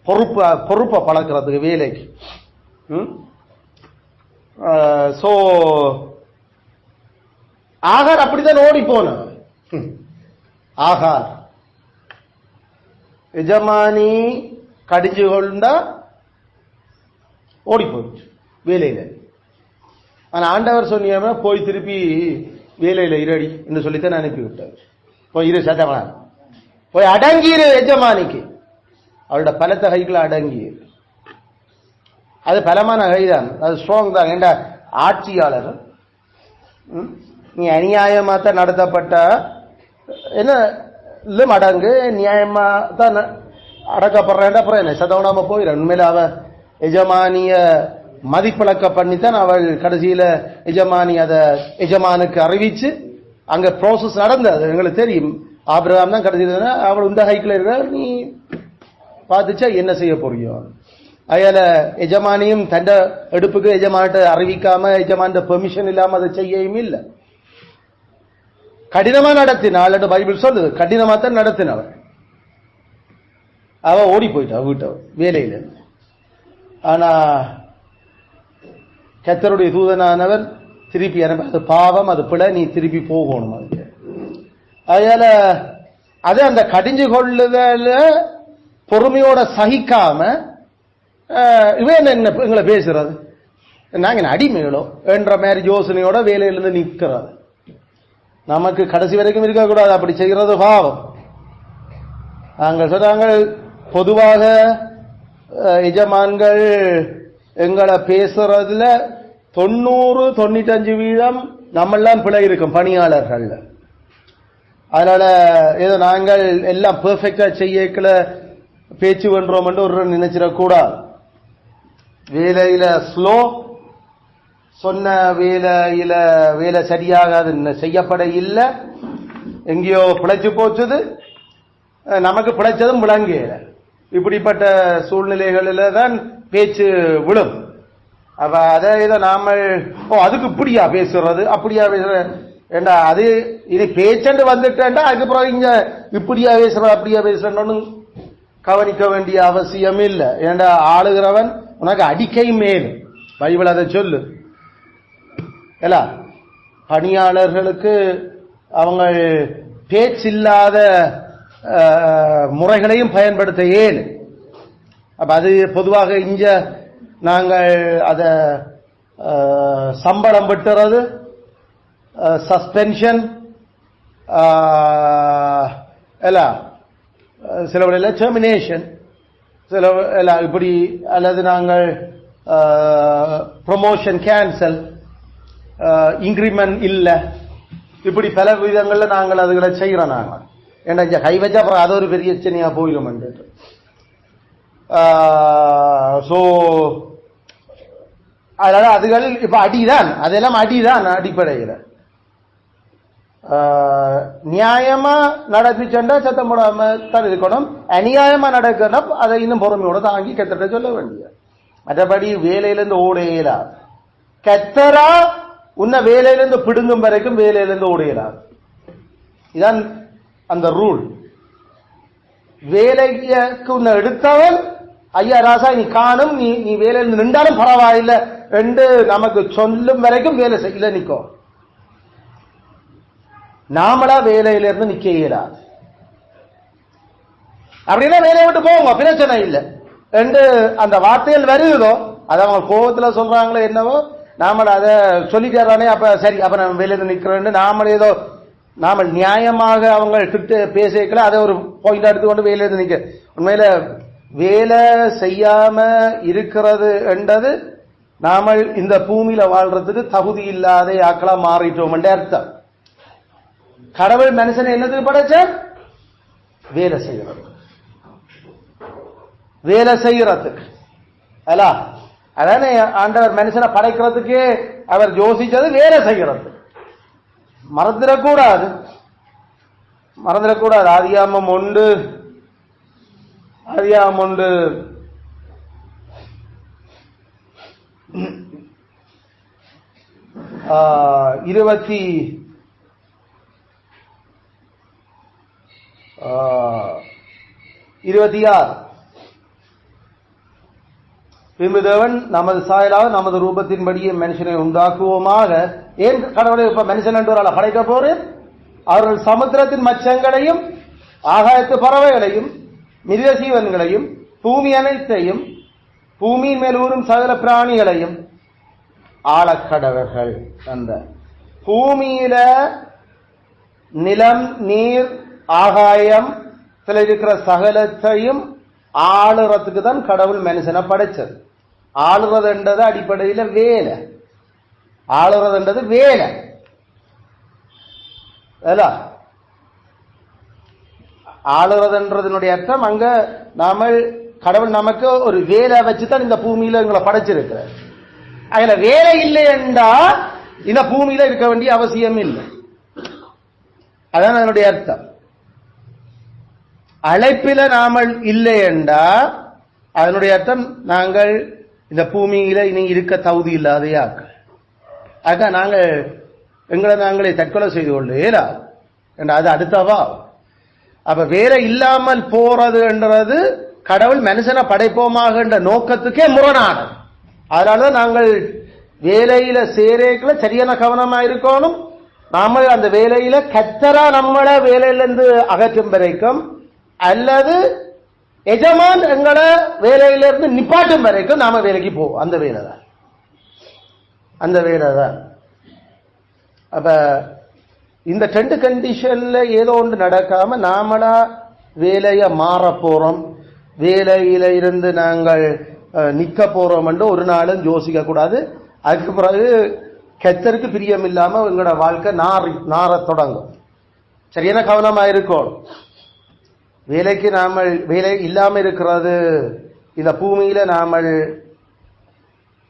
பொறுப்பை பழக்கிறதுக்கு வேலைக்கு. சோ ஆகார் அப்படித்தான் ஓடி போன. ஆகார் எஜமானி கடிஞ்சு கொண்டா ஓடி போயிடுச்சு வேலையில. ஆனா ஆண்டவர் சொன்னியாம போய் திருப்பி வேலையில இரடி என்று சொல்லித்தான் அனுப்பி விட்டார். போய் இரு சத்தமா போய் அடங்கிரு எஜமானிக்கு, அவளோட பலத்த கைக்குள்ள அடங்கிரு. அது பலமான கைதான், அது ஸ்ட்ராங் தான். ஏண்டா ஆட்சியாளர் நீ அநியாயமா தான் நடத்தப்பட்ட என்ன அடங்கு, நியாயமா தான் அடக்கப்படுறேன் அப்புறம் என்ன சதவனாம போயிட. உண்மையில அவ எஜமானிய மதிப்பிழக்க பண்ணித்தான் அவள் கடைசியில எஜமானி அதை எஜமானுக்கு அறிவிச்சு அங்க ப்ராசஸ் நடந்தது. எங்களுக்கு தெரியும். ஆபிரகாம் தான் கடைசியில அவள் இந்த ஹைக்கில் இருக்கிற நீ பார்த்துச்சா என்ன செய்ய போறியோ. அதனால எஜமானியும் தண்ட எடுப்புக்கு எஜமான்ட்ட அறிவிக்காம எஜமான பெர்மிஷன் இல்லாம அதை செய்யவும் இல்லை. கடினமா நடத்தினாள் என்று பைபிள் சொல்லுது. கடினமா தான் நடத்தினவள். அவ ஓடி போயிட்டா வீட்டை வேலையில. ஆனா கர்த்தருடைய தூதனானவர் திருப்பி அது பாவம், அது பிழை, நீ திருப்பி போகணும். அதுக்கு அதனால அது அந்த கடிஞ்சு கொள்ளுதல பொறுமையோட சகிக்காம இவன் என்ன எங்களை பேசுறது, நாங்க அடிமைகளோ என்ற மாதிரி யோசனையோட வேலையிலிருந்து நிற்கிறது. நமக்கு கடைசி வரைக்கும் இருக்கக்கூடாது, அப்படி செய்கிறது பாவம். நாங்கள் சொல்றாங்க, பொதுவாக எஜமான்கள் எங்களை பேசுறதுல 90-95% நம்மெல்லாம் பிழை இருக்கும் பணியாளர்கள். அதனால ஏதோ நாங்கள் எல்லாம் பெர்ஃபெக்டா செய்யக்கல பேச்சு பண்றோம் என்று ஒரு நினைச்சிடக்கூடாது. வேலையில ஸ்லோ, சொன்ன வேலை சரியாக செய்யப்பட இல்லை, எங்கேயோ பிழைச்சு போச்சுது, நமக்கு பிழைச்சதும் விளங்கல. இப்படிப்பட்ட சூழ்நிலைகளில தான் பேச்சு விழும். அப்ப அதை இதை நாம அதுக்கு இப்படியா பேசுறது, அப்படியா பேசுற ஏண்டா, அது இது பேச்சண்டு வந்துட்டேன்டா அதுக்கப்புறம் இங்க இப்படியா பேசுற அப்படியா பேசுறன்னு கவனிக்க வேண்டிய அவசியம் இல்லை. ஏண்டா ஆளுகிறவன் உனக்கு அடிக்கை மேல், பைபிள் அதை சொல்லு. இல்ல, பணியாளர்களுக்கு அவங்க பேச்சில்லாத முறைகளையும் பயன்படுத்த ஏழு. அப்ப அது பொதுவாக இங்க நாங்கள் அத சம்பளம் விட்டுறது, சஸ்பென்ஷன், சில வழியில் டெர்மினேஷன், சில இப்படி, அல்லது நாங்கள் ப்ரொமோஷன் கேன்சல், இன்கிரிமெண்ட் இல்லை, இப்படி பல விதங்கள்ல நாங்கள் அதுகளை செய்யறோம். நாங்கள் ஏன்னா இங்க கை வச்சா அப்புறம் அது ஒரு பெரிய பிரச்சனையா போயிடும். சோ அதனால அதுகள் இப்ப அடிதான், அதெல்லாம் அடிதான். அடிப்படையில் நியாயமா நடந்துச்சா சத்தம் போடாம தான் இருக்கணும். அநியாயமா நடக்கணும், அதை இன்னும் பொறுமையோட தாங்கி கத்தட்ட சொல்ல வேண்டிய. மற்றபடி வேலையிலிருந்து ஓடையலாம், கத்தரா உன்னை வேலையிலிருந்து பிடுங்கும் வரைக்கும் வேலையிலிருந்து ஓடையலாம். இதான் அந்த ரூல். வேலைக்கு உன்னை எடுத்தவன் ஐயா ராசா நீ காணும், நீ வேலையில் நின்றாலும் பரவாயில்லை என்று நமக்கு சொல்லும் வரைக்கும் வேலை செய்யல நிற்கும். நாமளா வேலையிலிருந்து நிக்க இயலாது. அப்படின்னா வேலையை விட்டு போங்க, பிரச்சனை இல்லை என்று அந்த வார்த்தைகள் வருதோ, அதை அவங்க கோபத்தில் சொல்றாங்களோ என்னவோ, நாம அதை சொல்லிட்டாரானே, அப்ப சரி அப்ப நம்ம வேலையில நிக்கிறோம், நாமளே ஏதோ நாம நியாயமாக அவங்க கிட்ட பேசிக்கல, அதை ஒரு பாயிண்ட் எடுத்துக்கொண்டு வேலையில நிக்க. உண்மையில வேலை செய்யாம இருக்கிறது என்றது நாம இந்த பூமியில வாழ்றதுக்கு தகுதி இல்லாத ஆக்களா மாறிட்டோம் என்ற அர்த்தம். கடவுள் மனுஷனை என்னதுக்கு படைச்ச? வேலை செய்யறது, வேலை செய்யறதுக்கு அல்ல. அதானே ஆண்டவர் மனுஷனை படைக்கிறதுக்கே அவர் யோசிச்சது வேலை செய்யறது. மறந்துடக்கூடாது. ஆதியாகமம் 1:26 பின்பு தேவன் நமது சாயலாக நமது ரூபத்தின்படியே மனுஷனை உண்டாக்குவோமாக. ஏன் கடவுளை இப்ப மனுஷன் என்று ஒரு படைக்க போறேன்? அவர்கள் சமுத்திரத்தின் மச்சங்களையும் ஆகாயத்து பறவைகளையும் மிருக ஜீவன்களையும் பூமி அனைத்தையும் பூமியின் மேல் ஊறும் சகல பிராணிகளையும் ஆழக்கடவர்கள். அந்த பூமியில நிலம், நீர், ஆகாயம் இருக்கிற சகலத்தையும் ஆளுறதுக்கு தான் கடவுள் மனுஷனை படைச்சது. ஆளுறதுன்றது அடிப்படையில் வேலை. ஆளுறதுன்றது வேலை. ஆளுறதுன்றதுனுடைய அர்த்தம் அங்க நாம கடவுள் நமக்கு ஒரு வேலை வச்சுதான் இந்த பூமியில எங்களை படைச்சிருக்கிறார். அதுல வேலை இல்லை என்றா இந்த பூமியில இருக்க வேண்டிய அவசியம் இல்லை. அதான் அதனுடைய அர்த்தம். அழைப்பில நாமல் இல்லை என்றா அதனுடைய அர்த்தம் நாங்கள் இந்த பூமியில இனி இருக்க தகுதி இல்லாதையாக்கள். அதான் நாங்கள் எங்களை நாங்களே தற்கொலை செய்து கொள்ளேலா என்ற அது அடுத்தவா. அப்ப வேற இல்லாமல் போறது என்றது கடவுள் மனுஷனை படைப்போமாக என்ற நோக்கத்துக்கே முரணானது. அதனாலதான் நாங்கள் வேலையில சேரேக்களை சரியான கவனமா இருக்கணும். நாம அந்த வேலையில கத்தரா நம்மள வேலையிலிருந்து அகற்றும் வரைக்கும் அல்லது எஜமான் எங்களை வேலையிலிருந்து நிப்பாட்டும் வரைக்கும் நாம வேலைக்கு போவோம். அந்த வேலை தான், அந்த வேலை தான். அப்ப இந்த 2 கண்டிஷன்ல ஏதோ ஒன்று நடக்காம நாமளா வேலையை மாற போறோம், வேலையில இருந்து நாங்கள் நிக்க போறோம் என்று ஒரு நாளும் யோசிக்க கூடாது. அதுக்கு பிறகு கத்தருக்கு பிரியம் இல்லாம எங்களோட வாழ்க்கை நார தொடங்கும். சரியான கவனமா இருக்கும். வேலைக்கு நாம வேலை இல்லாம இருக்கிறது இந்த பூமியில நாம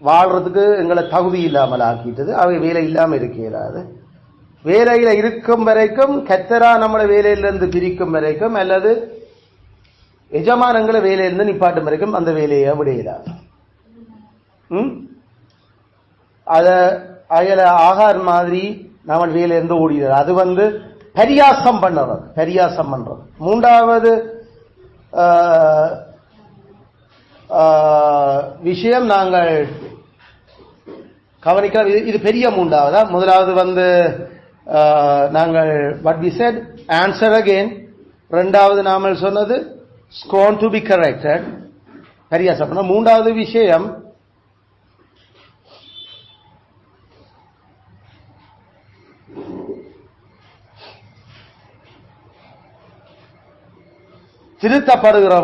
வாழ்றதுக்கு எங்களை தகுதி இல்லாமல் ஆக்கிட்டது. அவை வேலை இல்லாம இருக்கிறாது. வேலையில இருக்கும் வரைக்கும் கத்தரா நம்மளை வேலையிலிருந்து பிரிக்கும் வரைக்கும் அல்லது எஜமானங்களை வேலையிலிருந்து நிப்பாட்டும் வரைக்கும் அந்த வேலையை விடையிடாது. அத அயல ஆகார் மாதிரி நம்ம வேலையிலிருந்து ஓடிடுறது. அது பரியாசம் பண்றது, பரியாசம் பண்றது. 3வது விஷயம் நாங்கள் கவனிக்கலாம். இது பெரிய 3வது. முதலாவது நாங்கள் what we said answer again. 2வது நாமல் சொன்னது scorn to be corrected, பரியாசம் பண்ண. 3வது விஷயம் திருத்தப்படுகிற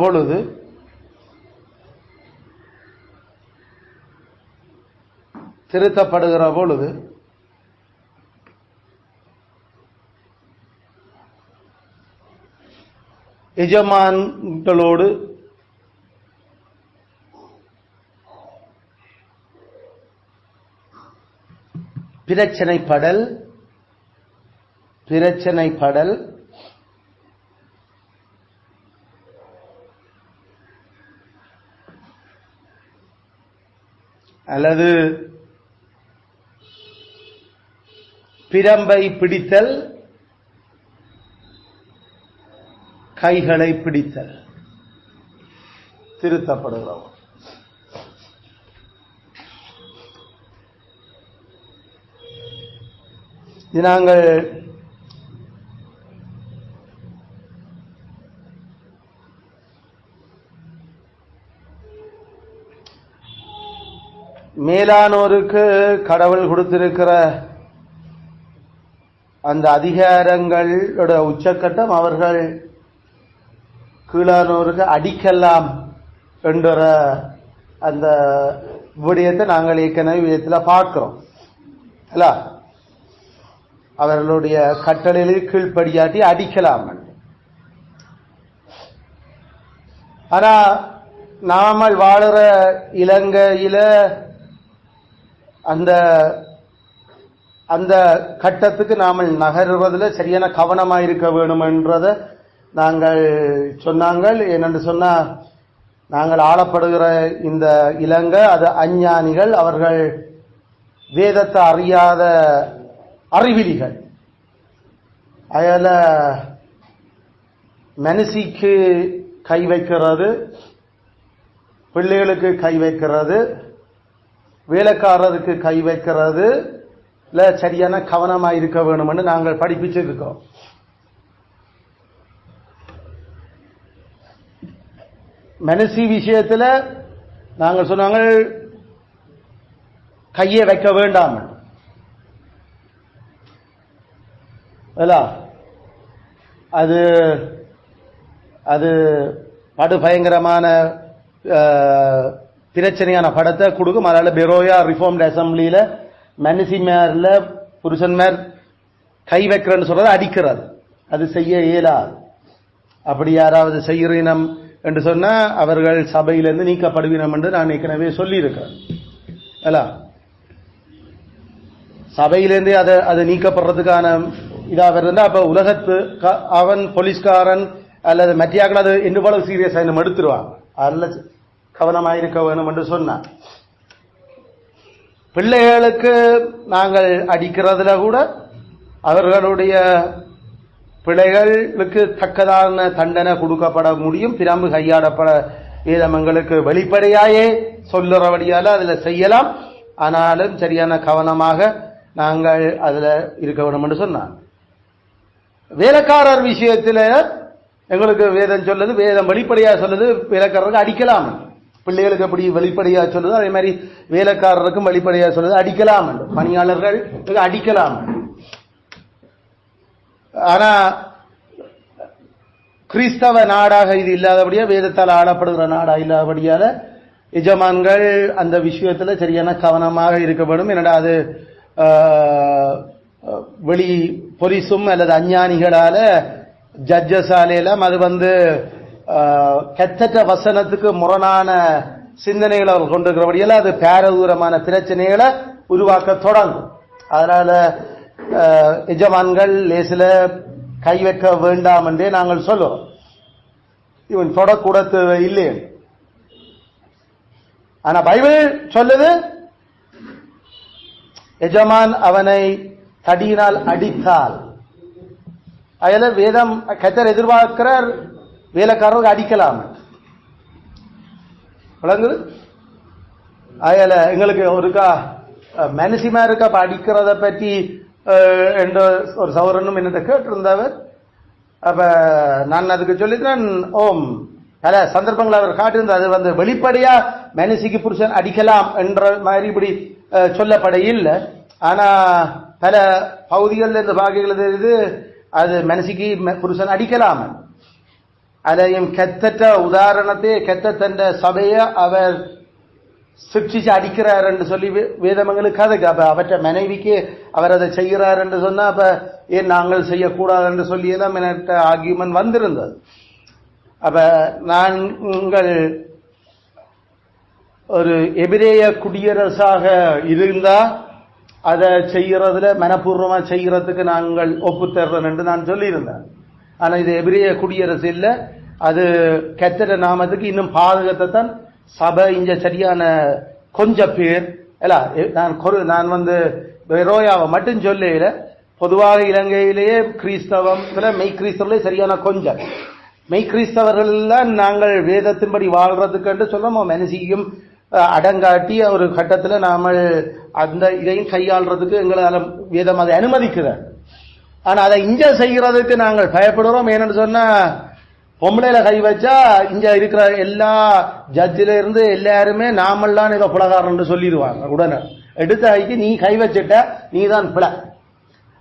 பொழுது எஜமான்களோடு பிரச்சனைப்படல் அல்லது பிரம்பை பிடித்தல், கைகளை பிடித்தல் திருத்தப்படுகிறோம். இது நாங்கள் மேலானோருக்கு கடவுள் கொடுத்திருக்கிற அந்த அதிகாரங்களோட உச்சக்கட்டம் அவர்கள் கீழானோருக்கு அடிக்கலாம் என்ற அந்த விடயத்தை நாங்கள் ஏற்கனவே விதத்தில் பார்க்கிறோம். அல்ல, அவர்களுடைய கட்டளையில் கீழ்ப்படியாட்டி அடிக்கலாம். ஆனா நாமல் வாழுற இலங்கையில அந்த அந்த கட்டத்துக்கு நாமல் நகர்வதில் சரியான கவனமாக இருக்க வேண்டும் என்றதை நாங்கள் சொன்னாங்கள். ஏனென்று சொன்னா நாங்கள் ஆளப்படுகிற இந்த இலங்கை அது அஞ்ஞானிகள், அவர்கள் வேதத்தை அறியாத அறிவிலிகள். அதில் மனசிக்கு கை வைக்கிறது, பிள்ளைகளுக்கு கை வைக்கிறது, வேலைக்காரருக்கு கை வைக்கிறது சரியான கவனமா இருக்க வேண்டும் என்று நாங்கள் படிப்பிச்சிருக்கோம். மனசி விஷயத்துல நாங்கள் சொன்னாங்க கையை வைக்க வேண்டாம். அது அது படு பயங்கரமான பிரச்சனையான படத்தை கொடுக்கும். அதனால பெரோயா ரிஃபார்ம்ட் அசம்பிளியில மனசி மேர்ல புருஷன் மேர் கை வைக்கிறன்னு சொல்றது அடிக்கிறது. அது செய்ய இயலாது. அப்படி யாராவது செய்கிறீனம் என்று சொன்னா அவர்கள் சபையிலிருந்து நீக்கப்படுவினம் என்று நான் ஏற்கனவே சொல்லியிருக்கிறேன். அல்ல, சபையிலிருந்து அது நீக்கப்படுறதுக்கான இதாக இருந்தா அப்ப உலகத்து அவன் போலீஸ்காரன் அல்லது மத்தியாக்கள் அது என்ன போல சீரியஸா நம்ம எடுத்துருவாங்க. அதில் கவனமாயிருக்க வேணும் என்று சொன்னார். பிள்ளைகளுக்கு நாங்கள் அடிக்கிறதுல கூட அவர்களுடைய பிள்ளைகளுக்கு தக்கதான தண்டனை கொடுக்கப்பட முடியும். பிரம்பு கையாடப்பட வேதமங்களுக்கு வெளிப்படையாயே சொல்லுறபடியால அதுல செய்யலாம். ஆனாலும் சரியான கவனமாக நாங்கள் அதுல இருக்க வேண்டும் என்று சொன்னார். வேலைக்காரர் விஷயத்தில் எங்களுக்கு வேதம் சொல்லுது, வேதம் வெளிப்படையா சொல்லுது, வேலைக்காரருக்கு அடிக்கலாம். பிள்ளைகளுக்கு எப்படி வெளிப்படையா சொல்லுது அதே மாதிரி வேலைக்காரருக்கும் வெளிப்படையா சொல்லுது அடிக்கலாம், பணியாளர்கள் அடிக்கலாம். ஆனா கிறிஸ்தவ நாடாக இது இல்லாதபடியா, வேதத்தால் ஆளப்படுகிற நாடா இல்லாதபடியால எஜமான்கள் அந்த விஷயத்துல சரியான கவனமாக இருக்க வேண்டும். என்னடா அது வெளி பொலிசும் அல்லது அஞ்ஞானிகளால ஜட்ஜஸாலேலாம் அது கெட்ட வசனத்துக்கு முரணான சிந்தனைகளை அவர் கொண்டிருக்கிறபடியால அது பாரதூரமான பிரச்சனைகளை உருவாக்க தொடங்கும். அதனால எஜமான்கள் லேசில கை வைக்க வேண்டாம் என்றே நாங்கள் சொல்லுவோம். இவன் தொடக்கூட இல்லை. ஆனா பைபிள் சொல்லுது எஜமான் அவனை தடியினால் அடித்தால், அதுல வேதம் கர்த்தர் எதிர்பார்க்கிறார் வேலைக்காரருக்கு அடிக்கலாம் விளங்குது. அதுல எங்களுக்கு ஒருக்கா மனசிமா இருக்கா அடிக்கிறத பற்றி என்ற ஒரு சௌரனும் என்னத்தை கேட்டிருந்தவர். அப்ப நான் அதுக்கு சொல்லிக்கிறேன், ஓம் பல சந்தர்ப்பங்கள் அவர் காட்டியிருந்தார். அது வெளிப்படையா மனசிக்கு புருஷன் அடிக்கலாம் என்ற மாதிரி இப்படி சொல்லப்பட இல்லை. ஆனா பல பகுதிகளில் இந்த பாகைகள் தெரியுது அது மனசிக்கு புருஷன் அடிக்கலாம். அதையும் கெத்தற்ற உதாரணத்தை கெத்தன்ற சபையை அவர் சிக்ஷிச்சு அடிக்கிறார் என்று சொல்லி வேதமங்களுக்கு கதைக்கு. அப்ப அவற்ற மனைவிக்கு அவர் அதை செய்கிறார் என்று சொன்னா அப்ப ஏன் நாங்கள் செய்யக்கூடாது என்று சொல்லி எல்லாம் என்கிட்ட ஆர்கியூமெண்ட் வந்திருந்தது. அப்ப நாங்கள் ஒரு எபிரேய குடியரசாக இருந்தா அதை செய்யறதுல மனப்பூர்வமா செய்யறதுக்கு நாங்கள் ஒப்புத்தர்றோம் என்று நான் சொல்லியிருந்தேன். ஆனா இது எபிரேய குடியரசு இல்லை, அது கர்த்தர் நாமத்துக்கு இன்னும் பாதுகாத்தை தான் சபை இங்க சரியான கொஞ்சம் பேர் இல்ல. நான் ரோயாவை மட்டும் சொல்ல, பொதுவாக இலங்கையிலேயே கிறிஸ்தவம் மெய் கிறிஸ்தவர்களே சரியான கொஞ்சம் மெய் கிறிஸ்தவர்கள் நாங்கள் வேதத்தின்படி வாழ்றதுக்கு என்று சொல்றோம். மனசியும் அடங்காட்டி ஒரு கட்டத்தில் நாம அந்த இதையும் கையாள்றதுக்கு எங்களால் வேதம் அதை அனுமதிக்கிறார். ஆனா அதை இங்க செய்யறதுக்கு நாங்கள் பயப்படுறோம். ஏன்னு சொன்னா பொம்பளையில கை வச்சா இங்க இருக்கிற எல்லா ஜட்ஜில இருந்து எல்லாருமே நாமெல்லாம் இதை புலகாரன் சொல்லிடுவாங்க. உடனே எடுத்த கைக்கு நீ கை வச்சுட்ட நீ தான் பிழை.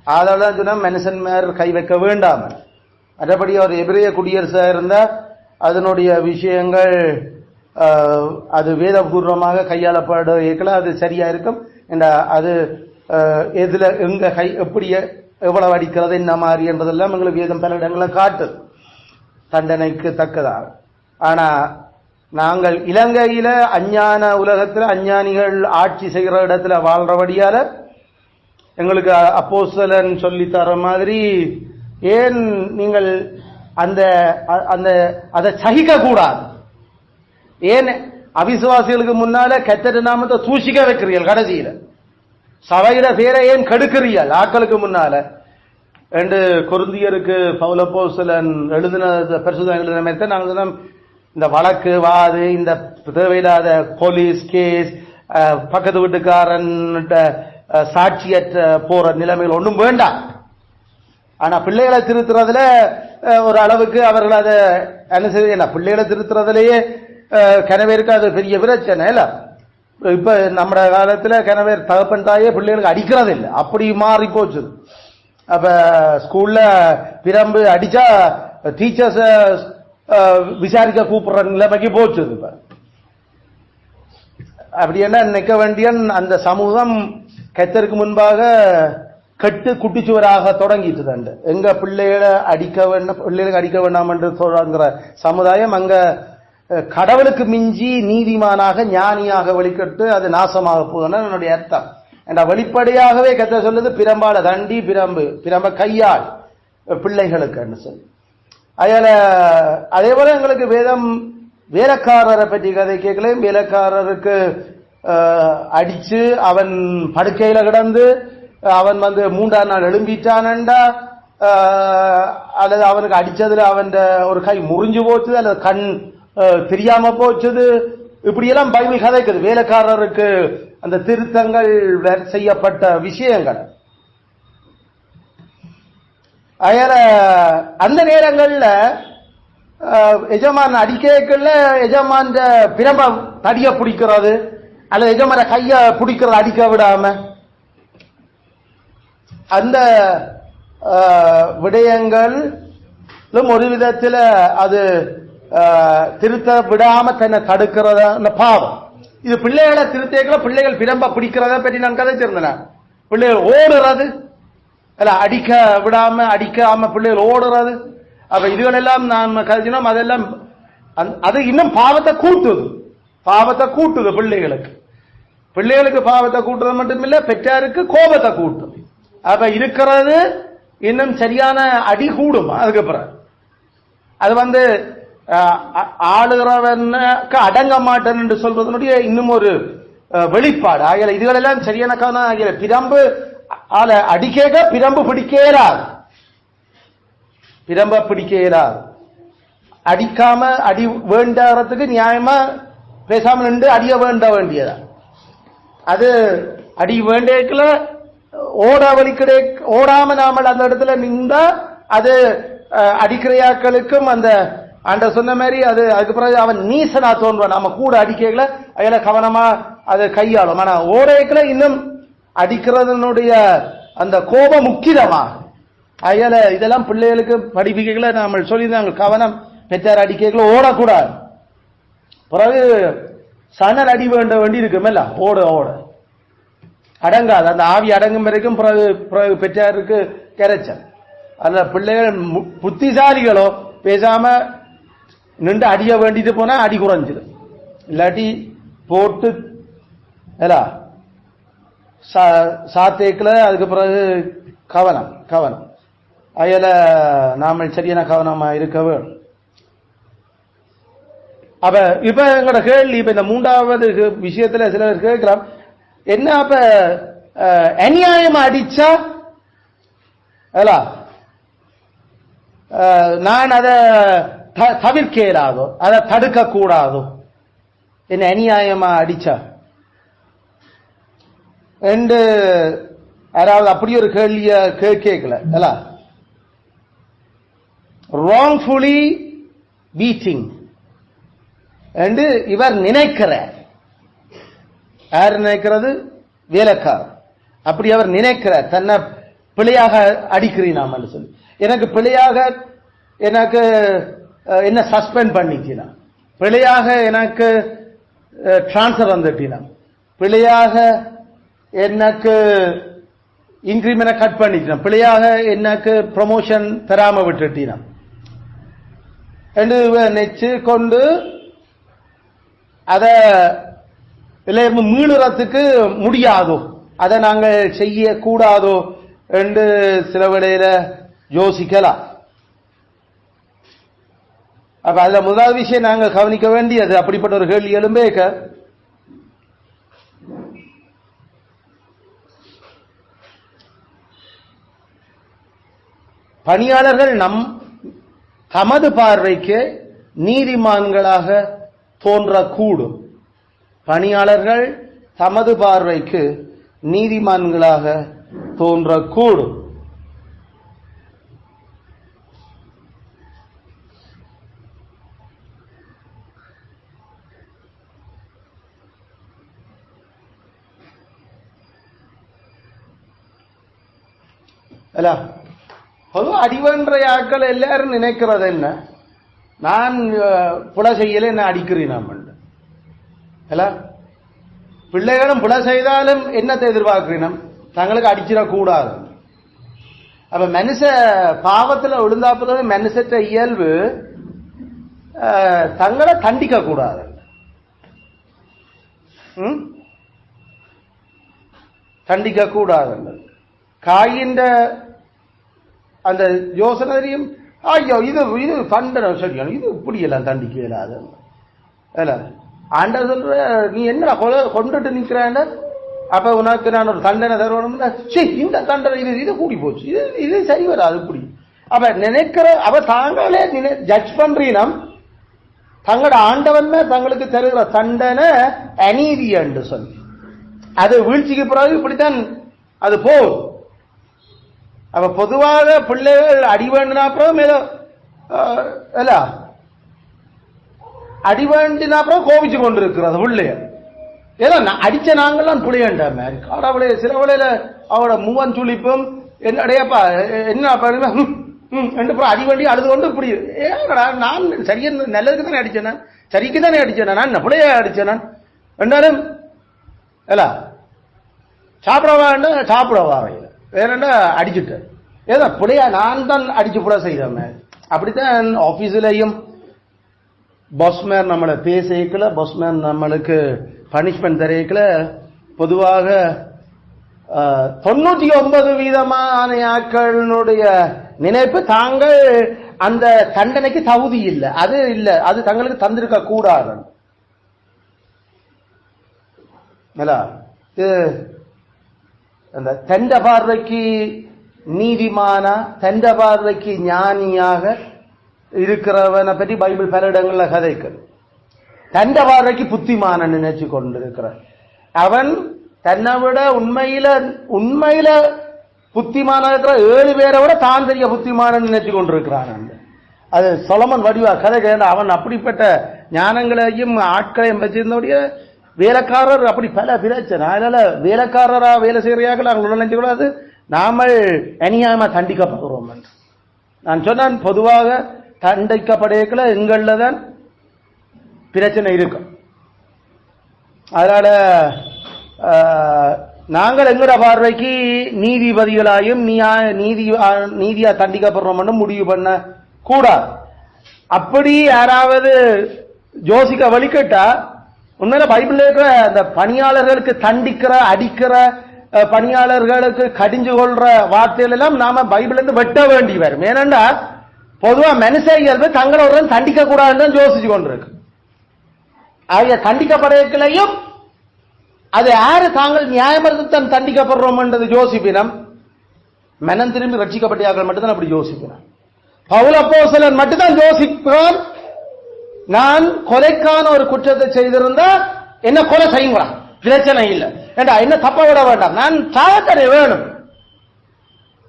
அதெல்லாம் சொன்னா மனுஷன் மேல் கை வைக்க வேண்டாம். மற்றபடி ஒரு எபிரேய குடியரசா இருந்தா அதனுடைய விஷயங்கள் அது வேதபூர்வமாக கையாளப்பட இருக்கலாம், அது சரியா இருக்கும். அது எதுல எங்க கை எப்படி எவ்வளவு அடிக்கிறது என்ன மாதிரி என்பதெல்லாம் எங்களுக்கு வேதம் பல இடங்களை காட்டு தண்டனைக்கு தக்கதாக. ஆனா நாங்கள் இலங்கையில அஞ்ஞான உலகத்துல அஞ்ஞானிகள் ஆட்சி செய்கிற இடத்துல வாழ்றபடியால எங்களுக்கு அப்போஸ்தலன் சொல்லி தர மாதிரி ஏன் நீங்கள் அந்த அந்த அதை சகிக்க கூடாது? ஏன் அவிசுவாசிகளுக்கு முன்னால கர்த்தர் நாமத்தை தூஷிக்க வைக்கிறீர்கள்? கடைசியில சபையில பேரை ஏன் கெடுக்கிறீர்கள் ஆக்களுக்கு முன்னால என்று கொரிந்தியருக்கு பவுல் அப்போஸ்தலன் எழுதின பரிசுத்தம் எழுதின மாதிரி நாங்கள் இந்த வழக்கு வாது இந்த தேவையில்லாத போலீஸ் கேஸ் பக்கத்து வீட்டுக்காரன் சாட்சியற்ற போற நிலைமைகள் ஒன்றும் வேண்டாம். ஆனா பிள்ளைகளை திருத்துறதுல ஒரு அளவுக்கு அவர்கள் அதை அனுசரி பிள்ளைகளை திருத்துறதுலயே கணவருக்கு அது பெரிய பிரச்சனை இல்ல. இப்ப நம்ம காலத்துல கணவர் தகப்பன் தாயே பிள்ளைகளுக்கு அடிக்கிறது இல்லை, அப்படி மாறி போச்சு. அப்ப ஸ்கூல்ல பிரம்பு அடிச்சா டீச்சர்ஸ் விசாரிக்க கூப்பிடுற நிலைமைக்கு போச்சு. இப்ப அப்படி என்ன நினைக்க வேண்டிய அந்த சமூகம் கர்த்தருக்கு முன்பாக கட்டு குட்டிச்சுவராக தொடங்கிட்டு எங்க பிள்ளைகளை அடிக்க வேண்டாம், பிள்ளைகளுக்கு அடிக்க வேண்டாம் என்று சொல்றாங்கிற சமுதாயம் அங்க கடவுளுக்கு மிஞ்சி நீதிமானாக ஞானியாக வெளிக்கட்டு அது நாசமாக போகுதுன்னு என்னுடைய அர்த்தம். என்ற வெளிப்படையாகவே கர்த்தர் சொல்லுது பிரம்பால தண்டி பிரம்ப கையாள் பிள்ளைகளுக்கு சொல்லி. அதே போல எங்களுக்கு வேதம் வேலைக்காரரை பற்றி கதை கேட்கலையும் வேலைக்காரருக்கு அடிச்சு அவன் படுக்கையில கிடந்து அவன் 3ஆம் நாள் எழும்பிட்டானண்டா அல்லது அவனுக்கு அடிச்சதுல அவன் ஒரு கை முறிஞ்சு போச்சுது அல்லது கண் தெரியாம போச்சுது, இப்படியெல்லாம் பைபிள் கதைக்குது. வேலைக்காரருக்கு அந்த திருத்தங்கள் செய்யப்பட்ட விஷயங்கள். அயல அந்த நேரங்கள்ல எஜமான் அடிக்கல எஜமான் பிரம்ப தடிய பிடிக்கிறது அல்லது எஜமான கைய பிடிக்கிறது அடிக்க விடாம அந்த விடயங்கள் ஒரு விதத்தில் அது திருத்த விடாம தன்னை தடுக்கிறத பாவம். இது பிள்ளைகளை திருத்தேக்கல பிள்ளைகள் பிரம்ப பிடிக்கிறத பற்றி நான் கதைச்சிருந்தேன். பிள்ளைகள் ஓடுறது அல்ல அடிக்க விடாம அடிக்காம பிள்ளைகள் ஓடுறது. அப்ப இதுகள் எல்லாம் நாம் கதைச்சினோம். அதெல்லாம் அது இன்னும் பாவத்தை கூட்டுது பிள்ளைகளுக்கு பாவத்தை கூட்டுறது மட்டுமில்ல, பெற்றாருக்கு கோபத்தை கூட்டும். அப்ப இருக்கிறது இன்னும் சரியான அடி கூடும். அதுக்கப்புறம் அது ஆளுகிறவனுக்கு அடங்க மாட்டேன் என்று சொல்வதனுடைய இன்னும் ஒரு வெளிப்பாடு. ஆகிய இதுகளெல்லாம் சரியான காரணம். ஆகிய பிரம்பு அடிக்க பிரம்பு பிடிக்க இயலாது. அடிக்காம அடி வேண்டறதுக்கு நியாயமா பேசாம நின்று அடிய வேண்டியதா. அது அடி வேண்டியதுல ஓடாம நாமல் அந்த இடத்துல நின்றா அது அடிக்கிறையாக்களுக்கும் அந்த சொன்ன மாதிரி அது அதுக்கு பிறகு அவன் நீசனா தோன்றுவான். நம்ம கூட அடிக்கல அதில் கவனமா அது கையாளும். ஆனா ஓடைக்குல இன்னும் அடிக்கிறதனுடைய அந்த கோபம் முக்கியமாக அயல இதெல்லாம் பிள்ளைகளுக்கு படிப்பிக்கல நாம சொல்லியிருந்தாங்க. கவனம் பெற்றார் அடிக்கல ஓடக்கூடாது. பிறகு சணல் அடி வேண்டி இருக்குமல்ல ஓட அடங்காது. அந்த ஆவி அடங்கும் வரைக்கும் பிறகு பெற்றாருக்கு கிடைச்சல். அதுல பிள்ளைகள் புத்திசாலிகளோ பேசாம நின்று அடிய வேண்டிட்டு போனா அடி குறைஞ்சிடும். இல்லாட்டி போட்டு சாத்தேக்கல அதுக்கு பிறகு கவனம் அயல நாம சரியான கவனமா இருக்க வேணும். அப்ப இப்ப எங்களோட கேள்வி இப்ப இந்த மூன்றாவது விஷயத்துல சிலர் கேட்கலாம், என்ன அப்ப அநியாயமா அடிச்சா நான் அதை தவிர்க்க இயலாதோ, அதை தடுக்க கூடாதோ, என்ன அநியாயமா அடிச்சா என்று யாராவது அப்படி ஒரு கேள்விய கேட்கல. wrongfully beating என்று இவர் நினைக்கிறார். யார் நினைக்கிறது? வேலைக்காரர். அப்படி அவர் நினைக்கிறார், தன்னை பிழையாக அடிக்கிறீனாம் சொல்லி. எனக்கு பிழையாக எனக்கு என்ன சஸ்பெண்ட் பண்ணிச்சினா, பிழையாக எனக்கு டிரான்ஸ்பர் வந்துட்டினா, பிழையாக எனக்கு இன்கிரிமெண்ட் கட் பண்ணிச்சினா, பிழையாக எனக்கு ப்ரமோஷன் தராம விட்டுட்டினா என்று நினைச்சு கொண்டு அதை மீளுறதுக்கு முடியாதோ, அதை நாங்கள் செய்யக்கூடாதோ என்று சில வேளையில யோசிக்கலாம். அப்ப அதுல முதல் விஷயம் நாங்கள் கவனிக்க வேண்டியது, அப்படிப்பட்ட ஒரு கேள்வி எழும்பேக்க பணியாளர்கள் தமது பார்வைக்கு நீதிமான்களாக தோன்றக்கூடும். பணியாளர்கள் தமது பார்வைக்கு நீதிமான்களாக தோன்றக்கூடும். பொதுவாக அடிவன்ற ஆட்கள் எல்லாரும் நினைக்கிறது என்ன, நான் புல செய்யல என்ன அடிக்கிறேன். பிள்ளைகளும் புல செய்தாலும் என்னத்தை எதிர்பார்க்கிறோம், தங்களுக்கு அடிச்சிடக்கூடாது. அப்ப மனுஷ பாவத்தில் விழுந்தாப்பது மனுஷற்ற இயல்பு தங்களை தண்டிக்க கூடாது. தண்டிக்க கூடாது. காயின்ற அந்த யோசனை தெரியும். ஐயோ இது தண்டனை சரியான, இது இப்படி எல்லாம் தண்டிக்க இயலாது. ஆண்டவர் சொல்ற, நீ என்ன கொண்டுட்டு நிற்கிறான், அப்ப உனக்கு நான் ஒரு தண்டனை தருவணும். இந்த தண்டனை இது கூடி போச்சு, இது சரி வராது இப்படி. அப்ப நினைக்கிற அவ தாங்களே ஜட்ஜ் பண்றீனம், தங்களோட ஆண்டவன் தங்களுக்கு தருகிற தண்டனை அநீதி என்று சொல்லி. அது வீழ்ச்சிக்கு பிறகு இப்படித்தான் அது போகும். அப்ப பொதுவாக பிள்ளைகள் அடி வேண்டினா அப்புறம் ஏதோ இல்ல அடி வேண்டினா அப்புறம் கோபிச்சு கொண்டு இருக்கிறது பிள்ளைய ஏதோ அடிச்ச நாங்கெல்லாம் புளியண்டா மாதிரி கடவுளே சில வேளையில அவட மூவன் சுழிப்பும் என்னடையப்பா என்ன என்று அடி வேண்டி அழுது கொண்டு இப்படி நான் சரியா நல்லதுக்கு தானே அடிச்சேன், நான் சரிக்கு தானே அடிச்சேன், நான் பிள்ளைய அடிச்சேன் நான் என்றாலும் இல்ல சாப்பிடவா சாப்பிடவா வேறண்டா அடிச்சுட்டேன் ஏதோ பிள்ளையா நான் தான் அடிச்சு கூட செய்தேன். அப்படித்தான் ஆபீஸ்லயும் பாஸ்மேன் நம்மளை பேசிக்கல, பாஸ்மேன் நம்மளுக்கு பனிஷ்மெண்ட் தரைக்கல. பொதுவாக 99% ஆட்களுடைய நினைப்பு தாங்கள் அந்த தண்டனைக்கு தகுதி இல்லை, அது இல்லை, அது தங்களுக்கு தந்திருக்க கூடாது. அந்த தண்ட பார்வைக்கு நீதிமான தண்ட பார்வைக்கு ஞானியாக இருக்கிறவனை பற்றி பைபிள் பல இடங்கள்ல கதைக்கிறது. தண்ட பார்வைக்கு புத்திமானன் நினைச்சு கொண்டிருக்கிறான். அவன் தன்னை விட உண்மையில புத்திமான இருக்கிற 7 பேரை விட தான் தெரிய புத்திமானன் நினைச்சு கொண்டிருக்கிறான். அது சொலமன் வடிவா கதை கேட்ட அவன் அப்படிப்பட்ட ஞானங்களையும் ஆட்களையும் வச்சிருந்தோடைய வேலைக்காரர் அப்படி பல பிரச்சனை. அதனால வேலைக்காரரா வேலை செய்யறியாக நாங்கள் நினைச்சு கூடாது, நாமல் அநியாயமா தண்டிக்கப்படுறோம் என்று நான் சொன்னான். பொதுவாக தண்டிக்கப்படையக்கல எங்கள்ல தான் பிரச்சனை இருக்கும். அதனால நாங்கள் எங்கட பார்வைக்கு நீதிபதிகளாயும் நீதியா தண்டிக்கப்படுறோம் முடிவு பண்ண கூடாது. அப்படி யாராவது ஜோசிக்க வழிகட்டா உண்மையில பைபிள் இருக்கிற அந்த பணியாளர்களுக்கு தண்டிக்கிற அடிக்கிற பணியாளர்களுக்கு கடிஞ்சு கொள்ற வார்த்தைகள் எல்லாம் நாம பைபிள் இருந்து வெட்ட வேண்டி வரும். ஏனென்றா பொதுவா மனுஷர்கள் தங்களோட தண்டிக்க கூடாதுன்னு யோசிச்சு கொண்டிருக்கு. ஆகிய தண்டிக்கப்படையக்களையும் அது யாரு தாங்கள் நியாயமறுத்தான் தண்டிக்கப்படுறோம் என்றது யோசிப்பினம். மனம் திரும்பி ரட்சிக்கப்பட்டார்கள் மட்டும்தான் அப்படி யோசிப்பினான். பவுல் அப்போஸ்தலன் மட்டும்தான் யோசிப்பான், நான் கொலைக்கான ஒரு குற்றத்தை செய்திருந்தா என்ன கொலை செய்யுங்களா, பிரச்சனை இல்லை ஏண்டா, என்ன தப்ப விட வேண்டாம், நான் சாகத்தடை வேணும்.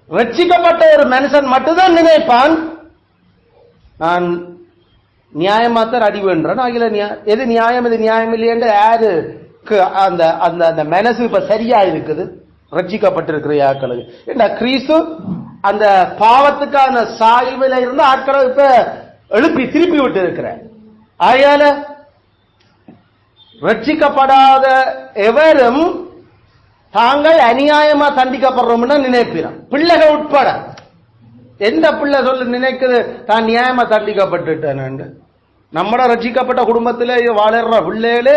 ரட்சிக்கப்பட்ட ஒரு மனுஷன் மட்டும்தான் நினைப்பான் நான் நியாயமாத்தான் அடி வேண்டான். எது நியாயம் எது நியாயம் இல்லையென்று யாருக்கு அந்த அந்த அந்த மனசு இப்ப சரியா இருக்குது ரட்சிக்கப்பட்டிருக்கிற ஆட்களுக்கு. ஏண்டா கிறிஸ்து அந்த பாவத்துக்கான சாய்வில இருந்து ஆட்களை இப்ப எழுப்பி திருப்பி விட்டு இருக்கிற. ஆயால ரட்சிக்கப்படாத எவரும் தாங்கள் அநியாயமா தண்டிக்கப்படுறோம்னு நினைப்பிறான். பிள்ளைகள் உட்பட எந்த பிள்ளை சொல்லு நினைக்குது தான் நியாயமா தண்டிக்கப்பட்டுட்டேன். நம்மட ரட்சிக்கப்பட்ட குடும்பத்தில் வாழற பிள்ளைகளே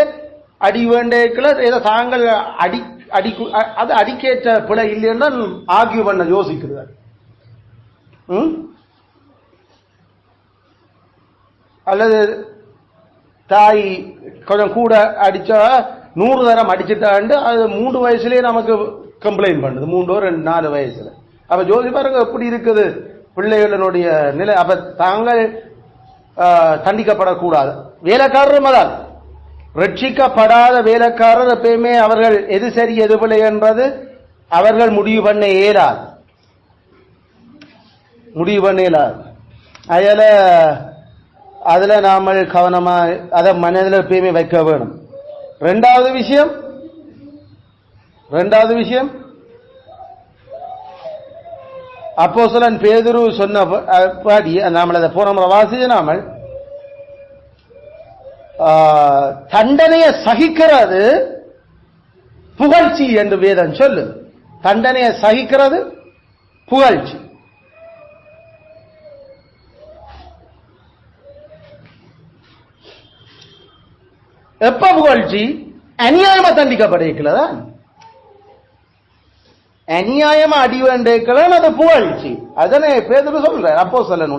அடி வேண்டேக்கள ஏதோ தாங்கள் அது அடிக்கேற்ற பிள்ளை இல்லைன்னா ஆர்கியூ பண்ண யோசிக்கிறார். அல்லது தாய் கொஞ்சம் கூட அடிச்சா 100 தரம் அடிச்சுட்டாண்டு அது 3 வயசுலயே நமக்கு கம்ப்ளைண்ட் பண்ணுது, 3 4 வயசுல. அப்ப ஜோதி பாருங்க எப்படி இருக்குது பிள்ளைகளுடைய நிலை. அப்ப தாங்கள் தண்டிக்கப்படக்கூடாது. வேலைக்காரரும் அதான் ரட்சிக்கப்படாத வேலைக்காரர் எப்பயுமே அவர்கள் எது சரி எது பிள்ளை என்பது அவர்கள் முடிவு பண்ண இயலாது. அதுல நாம கவனமா அதை மனதில் எப்பயுமே வைக்க வேணும். ரெண்டாவது விஷயம் அப்போஸ்தலன் பேதுரு சொன்ன பாடி நாம அதை போன வாசிச்சு நாமல் தண்டனையை சகிக்கிறது புகழ்ச்சி என்று வேதம் சொல்லு. தண்டனையை சகிக்கிறது புகழ்ச்சி. எப்ப புகழ்ச்சி? அநியாயமா தண்டிக்கப்படுகிறதா, அநியாயமா அடி வேண்டிக்கலாம், அது புகழ்ச்சி. அதனை பேதுரு சொல்ற அப்போஸ்தலன்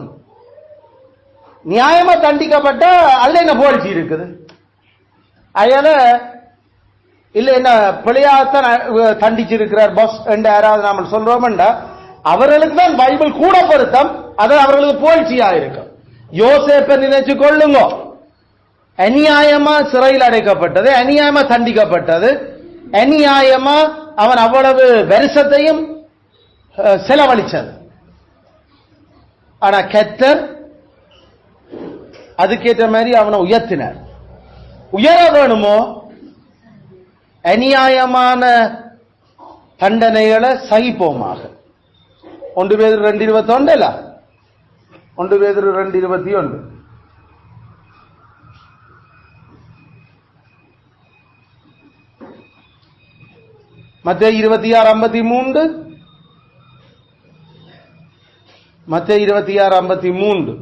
நியாயமா தண்டிக்கப்பட்ட அல்ல என்ன புகழ்ச்சி இருக்குது. அதனால இல்ல என்ன பிள்ளையாத்தான் தண்டிச்சிருக்கிறார் பாஸ் என்று யாராவது நாம சொல்றோம்டா அவர்களுக்கு தான் பைபிள் கூட பொருத்தம், அது அவர்களுக்கு புகழ்ச்சியா இருக்கும். யோசேப்பை நினைச்சு கொள்ளுங்க, அநியாயமா சிறையில் அடைக்கப்பட்டது, அநியாயமா தண்டிக்கப்பட்டது, அநியாயமா அவன் அவ்வளவு வருஷத்தையும் செலவழிச்சது. ஆனா கர்த்தர் அதுக்கேற்ற மாதிரி அவனை உயர்த்தினார். உயர வேணுமோ அநியாயமான தண்டனைகளை சகிப்போமாக. 1 பேதுரு 2:21 1 பேதுரு 2:21 மத்தேயு 26:53 மத்தேயு 26:53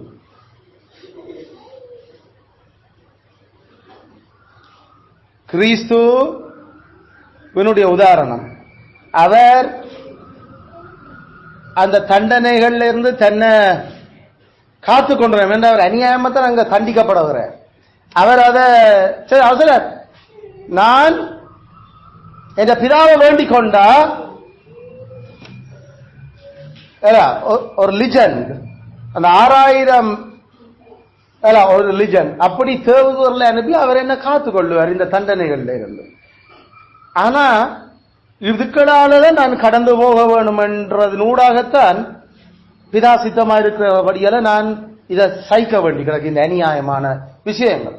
கிறிஸ்துவினுடைய உதாரணம். அவர் அந்த தண்டனைகள்ல இருந்து தன்னை காத்து கொண்டார் என்று அவர் அநியாயமத்தான் அங்க தண்டிக்கப்படுகிறார். அவர் அதை அவசர நான் என்ற பிதாவை வேண்டிக் கொண்டா ஒரு லிஜன் அந்த 6000 ஒரு லிஜன் அப்படி தேவதூர்ல அனுப்பி அவர் என்ன காத்து கொள்ளுவார் இந்த தண்டனைகள்ல இருந்து. ஆனா இதுக்களாலதான் நான் கடந்து போக வேணும் என்றதனூடாகத்தான் பிதாசித்தமா இருக்கிறபடியால நான் இதை சகிக்க வேண்டி கிடக்கு இந்த அநியாயமான விஷயங்கள்.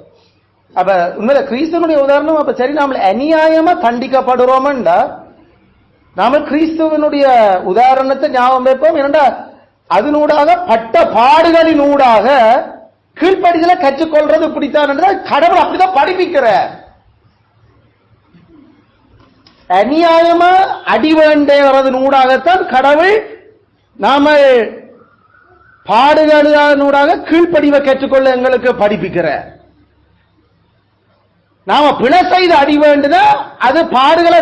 அப்ப உண்மையில கிறிஸ்துவனுடைய உதாரணம். அப்ப சரி, நாம அநியாயமா தண்டிக்கப்படுறோம்டா நாம கிறிஸ்துவனுடைய உதாரணத்தை ஞாபகம் வைப்போம். ஏனென்றா அதனூடாக பட்ட பாடுகளினூடாக கீழ்ப்படிதலை கற்றுக்கொள்றது இப்படித்தான் என்றால் கடவுள் அப்படித்தான் படிப்பிக்கிற. அநியாயமா அடி வேண்டேறதனூடாகத்தான் கடவுள் நாம பாடுகளினூடாக கீழ்ப்படிவை கற்றுக்கொள்ள எங்களுக்கு படிப்பிக்கிற. நாம பிழை செய்து அடி வேண்டுனா அது பாடுகளை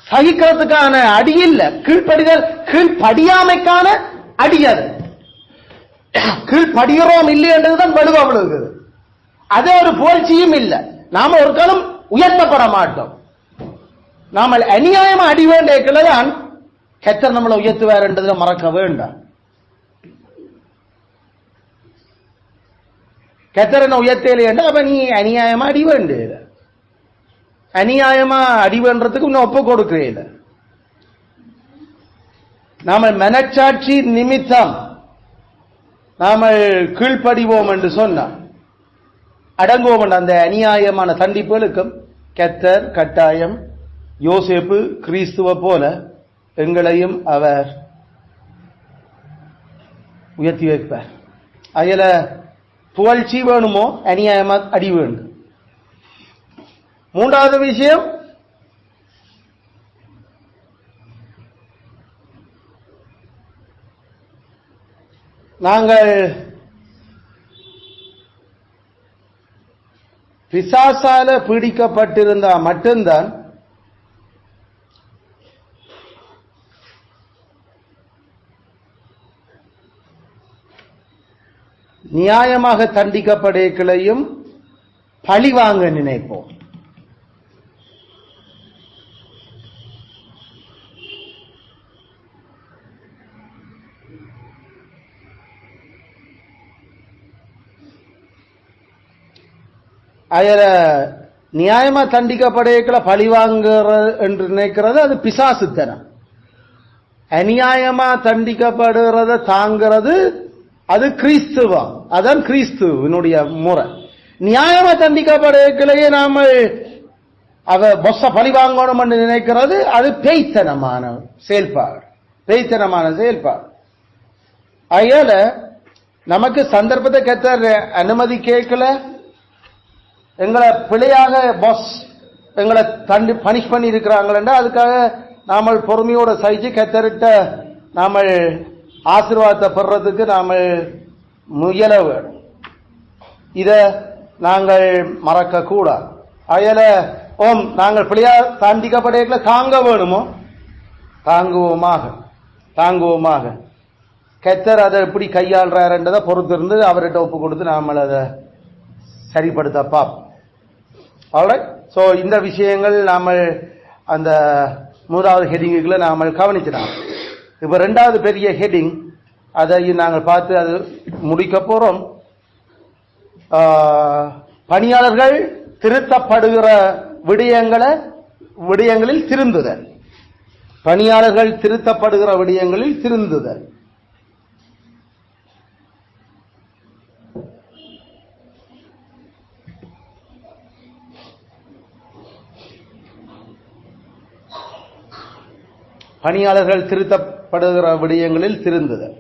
சகிக்கிறதுக்கான அடி இல்ல, கீழ்ப்படிதல் கீழ்ப்படியாமைக்கான அடி. அது கீழ்ப்படுகிறோம் இல்லை என்றதுதான் வலுவா விழுகுது. அதே ஒரு புகழ்ச்சியும் இல்லை. நாம ஒரு காலம் உயர்த்தப்பட மாட்டோம். நாம அநியாயமா அடி வேண்டியதான் கர்த்தர் நம்மளை உயர்த்துவார் என்றதை மறக்க வேண்டாம். கர்த்தர் என்ன உயர்த்தலையா அப்ப நீ அநியாயமா அடி வேண்டியது, அநியாயமா அடி வேண்டதுக்கு இன்னும் ஒப்பு கொடுக்கிறீங்க. நாம மனச்சாட்சி நிமித்தம் நாம கீழ்ப்படிவோம் என்று சொன்னால் அடங்குவோம். அந்த அநியாயமான தண்டிப்புகளுக்கும் கர்த்தர் கட்டாயம் யோசேப்பு கிறிஸ்துவ போல எங்களையும் அவர் உயர்த்தி வைப்பார். அதில் புகழ்ச்சி வேணுமோ அநியாயமா அடி வேண்டும். மூன்றாவது விஷயம், நாங்கள் பிசாசால பீடிக்கப்பட்டிருந்தா மட்டும்தான் நியாயமாக தண்டிக்கப்படைகளையும் பழி வாங்க நினைப்போம். அதில் நியாயமா தண்டிக்கப்படைகளை பழி வாங்குற என்று நினைக்கிறது அது பிசாசுத்தனம். அநியாயமா தண்டிக்கப்படுறத தாங்கிறது அது கிறிஸ்துவம். அதான் கிறிஸ்துவனுடைய முறை. நியாயமா தண்டிக்கப்படுகளையே நாம அவ பொஸ்ஸ பழி வாங்கணும் என்று நினைக்கிறது அது பேய்த்தனமான செயல்பாடு, பேய்த்தனமான செயல்பாடு. அதனால நமக்கு சந்தர்ப்பத்தை கர்த்தர் அனுமதி கேட்கல. எங்களை பிழையாக பாஸ் எங்களை பனிஷ் பண்ணி இருக்கிறாங்களா, அதுக்காக நாம பொறுமையோட சகிச்சு கர்த்தரிட்ட நாம ஆசீர்வாதத்தை பெறதுக்கு நாம முயல வேணும். இத நாங்கள் மறக்க கூடாது. அதனால நாங்கள் பிழையா தண்டிக்கப்படைகளை தாங்க வேணுமோ தாங்குவோமாக, தாங்குவோமாக. கர்த்தர் அதை எப்படி கையாளுறாருன்றதை பொறுத்திருந்து அவர்கிட்ட ஒப்பு கொடுத்து நாமல் அதை சரிப்படுத்த பார்ப்போம். ஆல்ரைட். ஸோ இந்த விஷயங்கள் நாம அந்த மூன்றாவது ஹெட்டிங்குகளை நாம கவனிச்சிடலாம். இப்போ ரெண்டாவது பெரிய ஹெட்டிங் அதை நாங்கள் பார்த்து அது முடிக்க போறோம். பணியாளர்கள் திருத்தப்படுகிற விடயங்களை விடயங்களில் திருந்துதல், பணியாளர்கள் திருத்தப்படுகிற விடயங்களில் திருந்துதல். பணியாளர்கள் திருத்தப்படுகிற விடயங்களில் திருந்துதல்.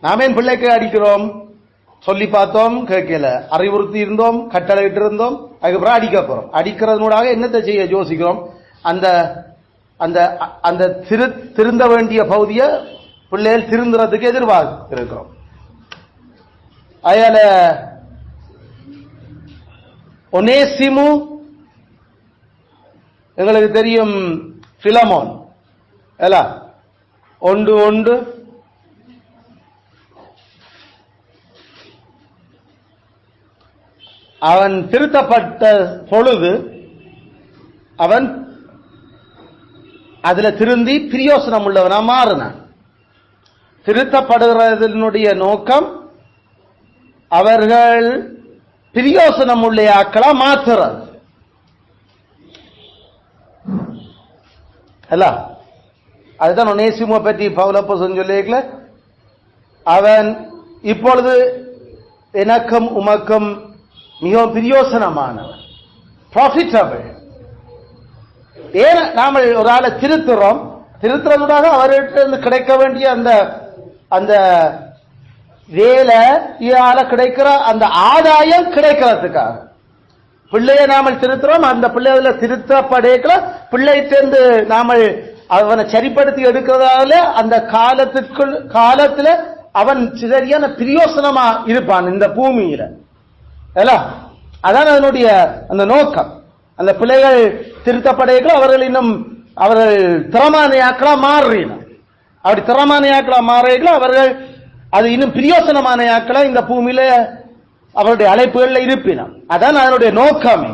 நாமே பிள்ளைக்கு அடிக்கிறோம், சொல்லி பார்த்தோம், கேட்கல, அறிவுறுத்தி இருந்தோம், கட்டளையிட்டு இருந்தோம், அதுக்கப்புறம் அடிக்க போறோம். அடிக்கிறதுனூடாக என்னத்தை செய்ய யோசிக்கிறோம்? அந்த அந்த அந்த திருந்த வேண்டிய பகுதியை பிள்ளைகள் திருந்துறதுக்கு எதிர்பார்க்கிறோம். அயால ஒனேசிமு, எங்களுக்கு தெரியும், பிலமோன் ஒன்று ஒன்று அவன் திருத்தப்பட்ட பொழுது அவன் அதுல திருந்தி பிரயோசனம் உள்ளவனா மாறினான். திருத்தப்படுகிறதனுடைய நோக்கம் அவர்கள் பிரயோசனம் உள்ள ஆக்களா மாற்றுறது. அதுதான் ஒனேசிமோ பற்றி பவுலப்போஸ்தலன் சொல்லியிருக்கல, அவன் இப்பொழுது எனக்கும் உமக்கும் மிகவும் பிரயோசனமானவன், ப்ராஃபிட்டபிள். ஏன் நாம ஒரு ஆளை திருத்துறதுக்காக அவர்கிட்ட கிடைக்க வேண்டிய அந்த அந்த வேலை கிடைக்கிற அந்த ஆதாயம் கிடைக்கிறதுக்காக பிள்ளைய நாம திருத்துறோம். அந்த பிள்ளைகளை திருத்தப்படைக்கல பிள்ளைகிட்ட நாம அவனை சரிப்படுத்தி எடுக்கிறதால அந்த காலத்துல அவன் சரியான பிரயோசனமா இருப்பான் இந்த பூமியில. அதான் அதனுடைய அந்த நோக்கம். அந்த பிள்ளைகள் திருத்தப்படைகள் அவர்கள் திறமானையாக்களா மாறுறீங்க. அப்படி திறமானையாக்களா மாறுறீங்களா அவர்கள் அது இன்னும் பிரயோசனமான ஆக்களா இந்த பூமியில அவருடைய அழைப்புகள்ல இருப்பினம். அதான் அதனுடைய நோக்கமே.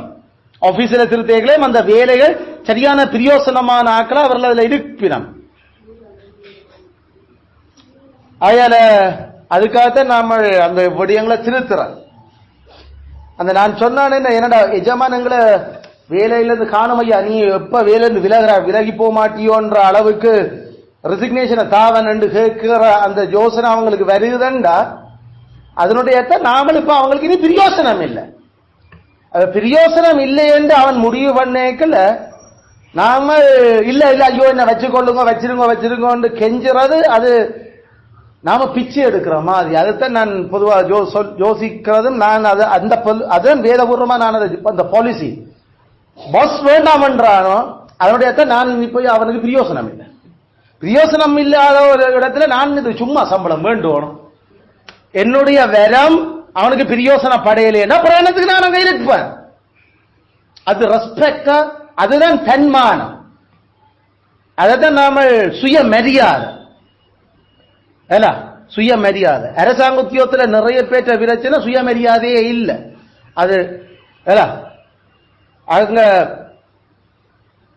ஆபீஸ்ல திருத்தங்களே அந்த வேலைகள் சரியான பிரயோசனமான ஆக்களா அவர்கள் அதுல இருப்பினம். அயால அதுக்காகத்தான் நாம அந்த விடயங்களை திருத்துறோம். அந்த நான் சொன்னானே, என்னடா எஜமானங்களை வேலையிலிருந்து காணும் ஐயா, நீ எப்ப வேலையிலிருந்து விலகி போக மாட்டியோன்ற அளவுக்கு ரெசிக்னேஷனை தாவன் என்று கேட்கிற அந்த யோசனை அவங்களுக்கு வருதுண்டா, அதனுடைய நாமல் இப்ப அவங்களுக்கு இனி பிரயோசனம் இல்லை. அது பிரயோசனம் இல்லை என்று அவன் முடிவு பண்ணேக்கல நாம இல்ல ஐயோ என்ன வச்சிருங்க கெஞ்சுறது, அது நாம பிச்சை எடுக்கிற மாதிரி. அதுதான் நான் பொதுவா யோசிக்கிறதும். நான் அதுதான் வேதபூர்வமா நான் அந்த பாலிசி பாஸ் வேண்டாம் என்றானோ அதனுடைய நான் போய் அவனுக்கு பிரயோசனம் இல்லை. பிரயோசனம் இல்லாத ஒரு இடத்துல நான் இது சும்மா சம்பளம் வேண்டும், என்னுடைய வரம் அவனுக்கு பிரயோசனம் படையலைன்னா பிரயாணத்துக்கு நான் அங்க இருப்பேன். அது ரெஸ்பெக்டா, அதுதான் தன்மானம், அதான் நாம சுயமரியாதை. சுயமரியாதை. அரசாங்க உத்தியோகத்தில் நிறைய பேற்ற பிரச்சனை சுயமரியாதையே இல்லை. அது அங்க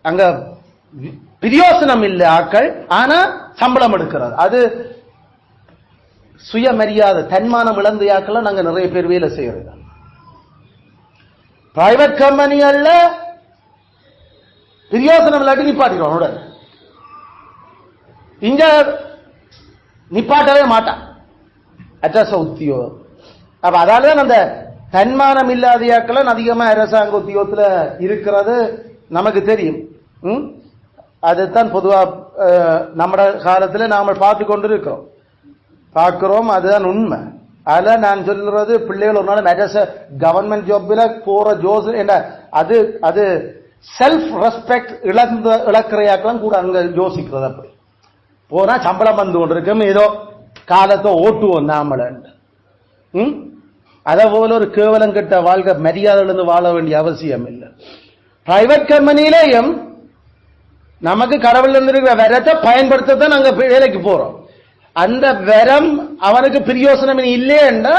அங்க பிரயோசனம் இல்லை ஆக்கள், ஆனா சம்பளம் எடுக்கிறது. அது சுயமரியாதை, தன்மானம் இழந்த ஆக்கள் நாங்க நிறைய பேர் வேலை செய்யறது. பிரைவேட் கம்பெனிகள்ல பிரயோசனம் இல்லாட்டி நிப்பாட்டிடுவோம் உடனே. இங்க நிப்பாட்டவே மாட்டான் அரச உத்தியோகம். அப்ப அதாலதான் அந்த தன்மானம் இல்லாதையாக்கள் அதிகமா அரசாங்க உத்தியோகத்துல இருக்கிறது நமக்கு தெரியும். அதுதான் பொதுவா நம்ம காலத்துல நாம பார்த்து கொண்டு பார்க்கிறோம். அதுதான் உண்மை. அதுல நான் சொல்றது, பிள்ளைகள் ஒரு நாள் அரச கவர்மெண்ட் ஜாப்ல போற ஜோஸ் என்ன, அது செல்ஃப் ரெஸ்பெக்ட் இழக்கிறையாக்களும் கூட அங்க யோசிக்கிறது. அப்படி போனா சம்பளம் வந்து கொண்டிருக்கும், ஏதோ காலத்தை ஓட்டுவோம் நாமள. அதே போல ஒரு கேவலம் கெட்ட வாழ்க்கை மரியாதையிலிருந்து வாழ வேண்டிய அவசியம் இல்லை. பிரைவேட் கம்பெனியிலேயும் நமக்கு கடவுள் இருக்கிற வரத்தை பயன்படுத்தத்தான் நாங்க வேலைக்கு போறோம். அந்த வரம் அவனுக்கு பிரயோசனம் இல்லைன்னா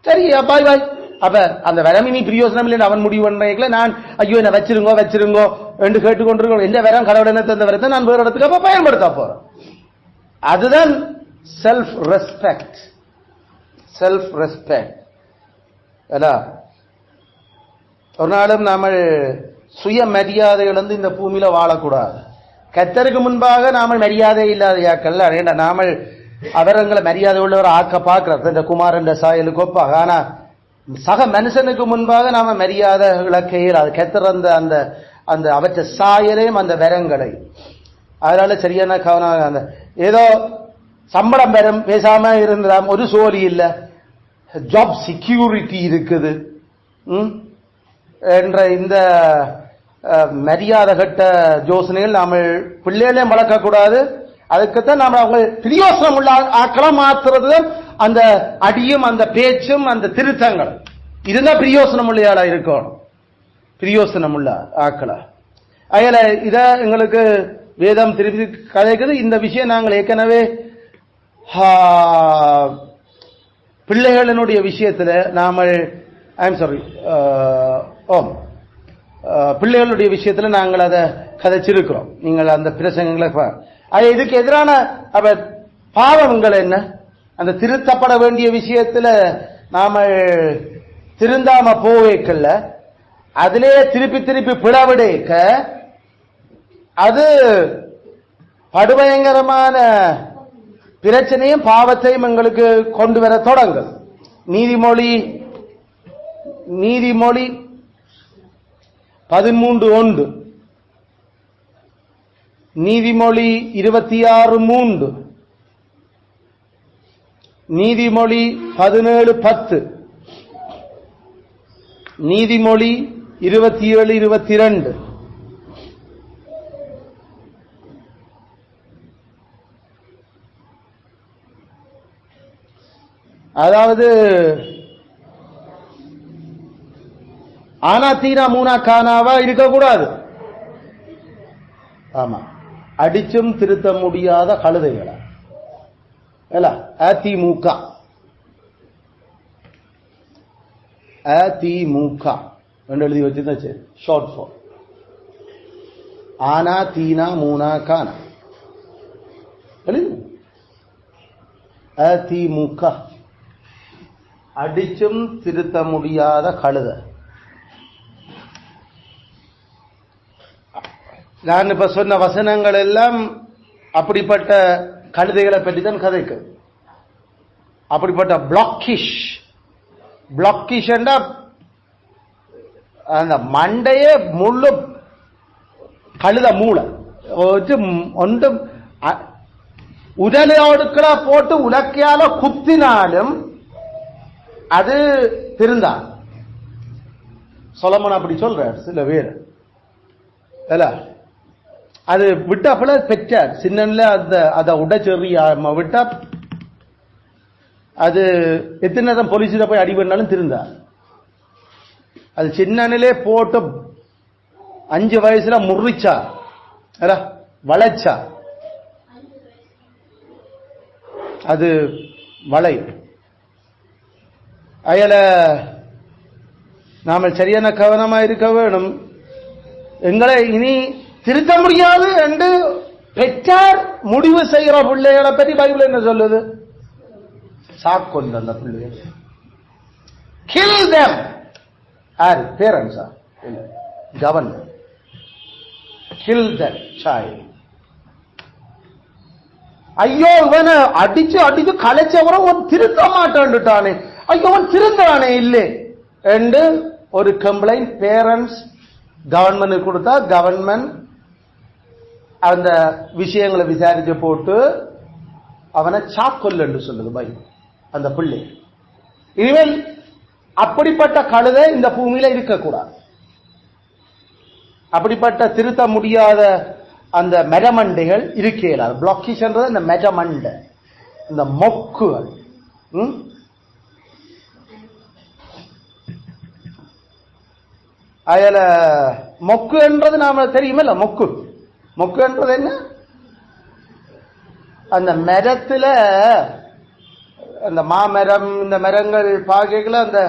சரி பாய் பாய். அப்ப அந்த வரம் இனி பிரயோசனம் இல்லை அவன் முடிவு பண்றீங்களா, நான் ஐயோ என்ன வச்சிருங்கோ என்று கேட்டுக்கொண்டிருக்கோம். எந்த வரம் கடவுள் என்ன தந்த வரத்தை நான் வேறு இடத்துக்கு அப்ப பயன்படுத்த போறோம். அதுதான் செல்ஃப் ரெஸ்பெக்ட். Self respect. ஒரு நாளும் நாம சுய மரியாதை இழந்து இந்த பூமியில வாழக்கூடாது. கர்த்தருக்கு முன்பாக நாம மரியாதை இல்லாத யாக்கல்ல ஏண்டா நாம அவரங்களை மரியாதை உள்ளவர் ஆக்க பார்க்கிறது இந்த குமாரன் சாயலுக்கு ஒப்பாக. ஆனா சக மனுஷனுக்கு முன்பாக நாம மரியாதை இழக்கையில் அது கர்த்தர் அந்த அந்த அவற்ற சாயலையும் அந்த வரங்களை அதனால சரியான கவனம். அந்த ஏதோ சம்பளம் பெறும் பேசாம இருந்தாம் ஒரு சோழி இல்ல ஜாப் செக்யூரிட்டி இருக்குது என்ற இந்த மரியாதை கட்ட யோசனைகள் நாம பிள்ளைகளையும் வளர்க்கக்கூடாது. அதுக்குத்தான் நாம அவங்க பிரியோசனம் உள்ள ஆக்களா மாத்துறது அந்த அடியும் அந்த பேச்சும் அந்த திருத்தங்கள் இதுதான் பிரியோசனம் உள்ள ஆளா இருக்கணும். பிரியோசனம் உள்ள ஆக்களா அயல இத எங்களுக்கு வேதம் திருப்பி கதைக்குது. இந்த விஷயம் நாங்கள் ஏற்கனவே பிள்ளைகளினுடைய விஷயத்துல நாம பிள்ளைகளுடைய விஷயத்துல நாங்கள் அதை கதைச்சிருக்கிறோம். நீங்கள் அந்த பிரசங்கங்களை இதுக்கு எதிரான பாவங்கள் என்ன அந்த திருத்தப்பட வேண்டிய விஷயத்துல நாம திருந்தாம போவேக்கல்ல அதிலே திருப்பி திருப்பி பிளவிடேக்க அது படுபயங்கரமான பிரச்சனையும் பாவத்தையும் எங்களுக்கு கொண்டு வர தொடங்கும். நீதிமொழி 13:1 நீதிமொழி 26:3 நீதிமொழி 17:10 நீதிமொழி 27:22 அதாவது ஆனா தீனா மூனா கானாவா இருக்கக்கூடாது. ஆமா அடிச்சும் திருத்த முடியாத கழுதைகளா அதிமுக என்று எழுதி வச்சிருந்தா சரி ஷார்ட் ஃபார்ம். ஆனா தீனா மூனா கானா அதிமுக அடிச்சும் திருத்த முடியாத கழுதை. நான் இப்ப சொன்ன வசனங்கள் எல்லாம் அப்படிப்பட்ட கழுதைகளை பற்றி தான் கதைக்கு. அப்படிப்பட்ட பிளாக்கிஷ் அந்த மண்டையே முள்ளு கழுத மூளை ஒன்று உடலோடுக்களா போட்டு உலக்கையால குத்தினாலும் அது திருந்தா. சொலமன் அப்படி சொல்றார் சில பேர் அது விட்டாப்புல பெற்றார் சின்னன்ல அதை உடைச்செறியா விட்டா அது எத்தனை நேரம் போலீஸில் போய் அடி பண்ணாலும் திருந்தா. அது சின்னனிலே போட்டு 5 வயசுல முறிச்சா வளைச்சா அது வளை. அயல நாம சரியான கவனமா இருக்க வேணும். எங்களை இனி திருத்த முடியாது என்று பெற்றார் முடிவு செய்கிற பிள்ளைகளை பற்றி பைபிள் என்ன சொல்லுது? சாக்கொண்டு அந்த பிள்ளைகள் kill them. யாரு? பேரண்ட்ஸா? கவர்னர். kill that child. ஐயோ இவனை அடிச்சு அடிச்சு கலைச்சவரை திருத்த மாட்டான்ட்டானே, ஐயோ அவன் திருந்தானே இல்லை என்று ஒரு கம்ப்ளைண்ட் பேரண்ட்ஸ் கவர்மெண்ட் கொடுத்தா கவர்மெண்ட் அந்த விஷயங்களை விசாரிச்சு போட்டு அவனை சாக்கொல் என்று சொல்லுது பைபிள் அந்த பிள்ளை. இனிமேல் அப்படிப்பட்ட கழுதை இந்த பூமியில இருக்கக்கூடாது. அப்படிப்பட்ட திருத்த முடியாத அந்த மெரமண்டைகள் இருக்கலாது. பிளாக்கிஷ்ன்றது இந்த மெரமண்டை, இந்த மொக்குகள். அதுல மொக்கு என்றது நாம தெரியுமில்ல, மொக்கு என்றது என்ன? அந்த மரத்துல அந்த மாமரம் இந்த மரங்கள் பாகைகளை அந்த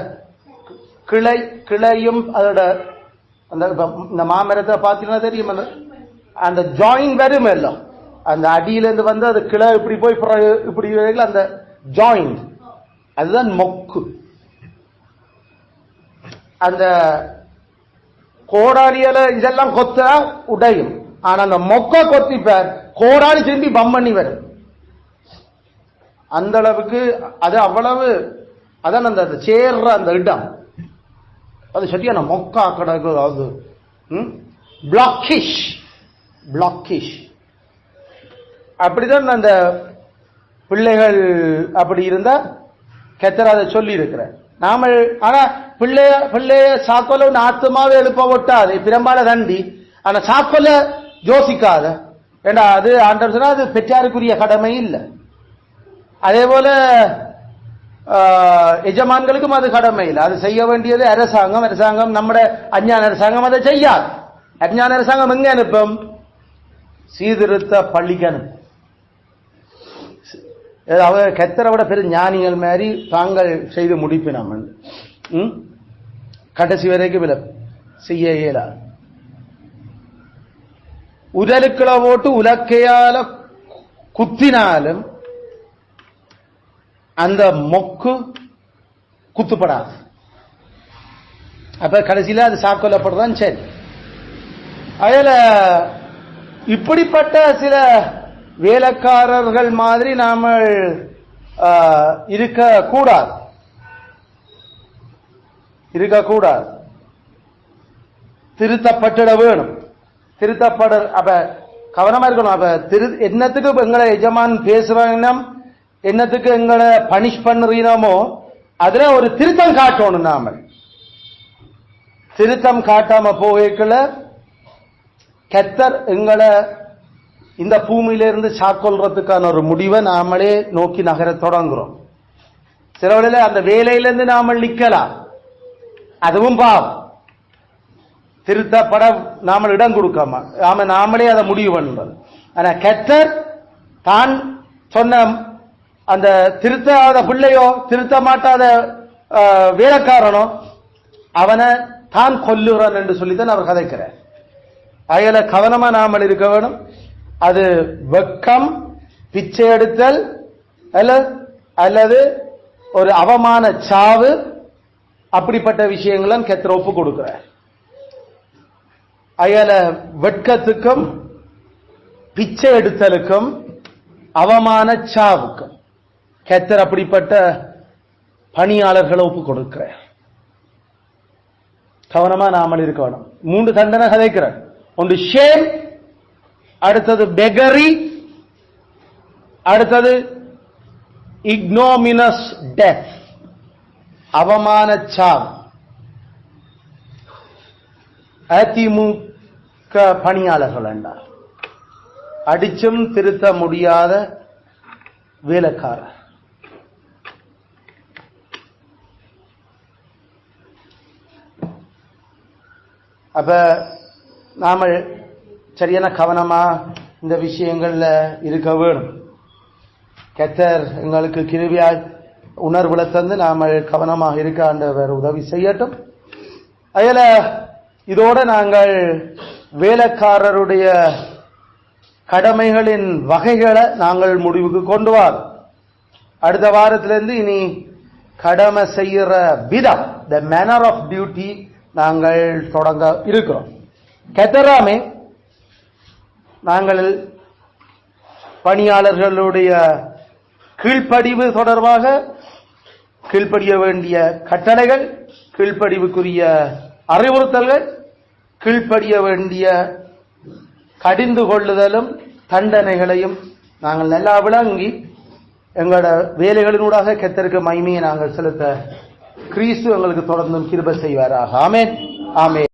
கிளையும் அதோட அந்த இந்த மாமரத்தை பார்த்தீங்கன்னா தெரியும், அந்த ஜாயின் வரும் எல்லாம் அந்த அடியிலிருந்து வந்து அது கிளை இப்படி போய் இப்படி அந்த ஜாயின், அதுதான் மொக்கு. அந்த கோடாலியில இதெல்லாம் கொத்தா உடையும். ஆனா அந்த மொக்க கொத்திப்பார், கோடாலி திரும்பி பம் பண்ணி வரும். அந்த அளவுக்கு அது அவ்வளவு அதான் அந்த சேர்ற அந்த இடம் அது சரியான மொக்கா கிடக்கு. அது பிளாக்கிஷ் பிளாக்கிஷ். அப்படிதான் அந்த பிள்ளைகள் அப்படி இருந்தா கத்தர் அதை சொல்லி இருக்கிற நாம. ஆனா பிள்ளைய சாக்கோல ஆத்துமாவே எழுப்ப விட்டாது பிரம்பால தண்டி. ஆனா சாக்கோல யோசிக்காத ஏண்டா அது ஆண்டவர் சொன்னா அது பெற்றாருக்குரிய கடமை இல்லை. அதே போல எஜமான்களுக்கும் அது கடமை இல்லை. அது செய்ய வேண்டியது அரசாங்கம். அரசாங்கம் நம்முடைய அஞ்ஞான அரசாங்கம் அதை செய்யாது. அஞ்ஞான அரசாங்கம் எங்க அனுப்பும்? சீர்திருத்த பள்ளிக்கு அனுப்பும். அவங்க கத்தரை விட பெரும் ஞானிகள் மாதிரி தாங்கள் செய்து முடிப்பினாம். கடைசி வரைக்கும் செய்ய இயலாது. உடலுக்களை போட்டு உலக்கையால குத்தினாலும் அந்த மொக்கு குத்துப்படாது. அப்ப கடைசியில அது சாக்கொல்லப்படுதான். சரி, அதுல இப்படிப்பட்ட சில வேலைக்காரர்கள் மாதிரி நாம இருக்கக்கூடாது. திருத்தப்பட்டுட வேணும். திருத்தப்பட அப்ப கவனமா இருக்கணும். அப்ப என்னத்துக்கு எங்களை எஜமான் பேசுறாங்கன்னா என்னத்துக்கு எங்களை பனிஷ் பண்ணுறீனமோ அதுல ஒரு திருத்தம் காட்டணும். நாம திருத்தம் காட்டாம போகல கத்தர் எங்களை இந்த பூமியிலிருந்து சாக்கொள்றதுக்கான ஒரு முடிவை நாமளே நோக்கி நகர தொடங்குறோம். சில வேளையில அந்த வேலையிலிருந்து நாம நிக்கலாம், அதுவும் பாவம். திருத்தப்பட நாம இடம் கொடுக்காம நாமளே அதை முடிவு பண்றது. ஆனா கத்தர் தான் சொன்ன அந்த திருத்தாத பிள்ளையோ திருத்த மாட்டாத வேலைக்காரனோ அவனை தான் கொல்லுறான் என்று சொல்லித்தான் அவர் கதைக்கிறார். அயல கவனமா நாமல் இருக்க வேணும். அது வெக்கம், பிச்சை எடுத்தல் அல்லது ஒரு அவமான சாவு, அப்படிப்பட்ட விஷயங்களும் கத்தர் ஒப்பு கொடுக்கிறார். அயல வெட்கத்துக்கும் பிச்சை எடுத்தலுக்கும் அவமான சாவுக்கும் கத்தர் அப்படிப்பட்ட பணியாளர்களை ஒப்பு கொடுக்கிறார். கவனமா நாமல் இருக்க வேணும். 3 தண்டனை கதைக்கிறார். ஒன்று ஷேம், அடுத்தது பெகரி, அடுத்தது இக்னோமினஸ் டெத், அவமான சாவு. அதிமுக பணியாளர்கள் என்றார் அடிச்சும் திருத்த முடியாத வேலைக்காரர். அப்ப நாம சரியான கவனமா இந்த விஷயங்கள்ல இருக்க வேணும். கத்தர் எங்களுக்கு கிருபையாய் உணர்வுல தந்து நாம கவனமாக இருக்க ஆண்டவர் உதவி செய்யட்டும். அதுல இதோட நாங்கள் வேலைக்காரருடைய கடமைகளின் வகைகளை நாங்கள் முடிவுக்கு கொண்டு வரோம். அடுத்த வாரத்திலிருந்து இனி கடமை செய்கிற விதம், த மேனர் ஆஃப் டியூட்டி, நாங்கள் தொடங்க இருக்கிறோம். கத்தராமே நாங்கள் பணியாளர்களுடைய கீழ்ப்படிவு தொடர்பாக கீழ்ப்படிய வேண்டிய கட்டளைகள், கீழ்ப்படிவுக்குரிய அறிவுறுத்தல்கள், கீழ்ப்படிய வேண்டிய கடிந்து கொள்ளுதலும் தண்டனைகளையும் நாங்கள் நல்லா விளங்கி எங்களோட வேலைகளினூடாக கர்த்தருக்கு மகிமையை நாங்கள் செலுத்த கிறிஸ்து எங்களுக்கு தொடர்ந்தும் கிருபை செய்வாராக. ஆமென், ஆமென்.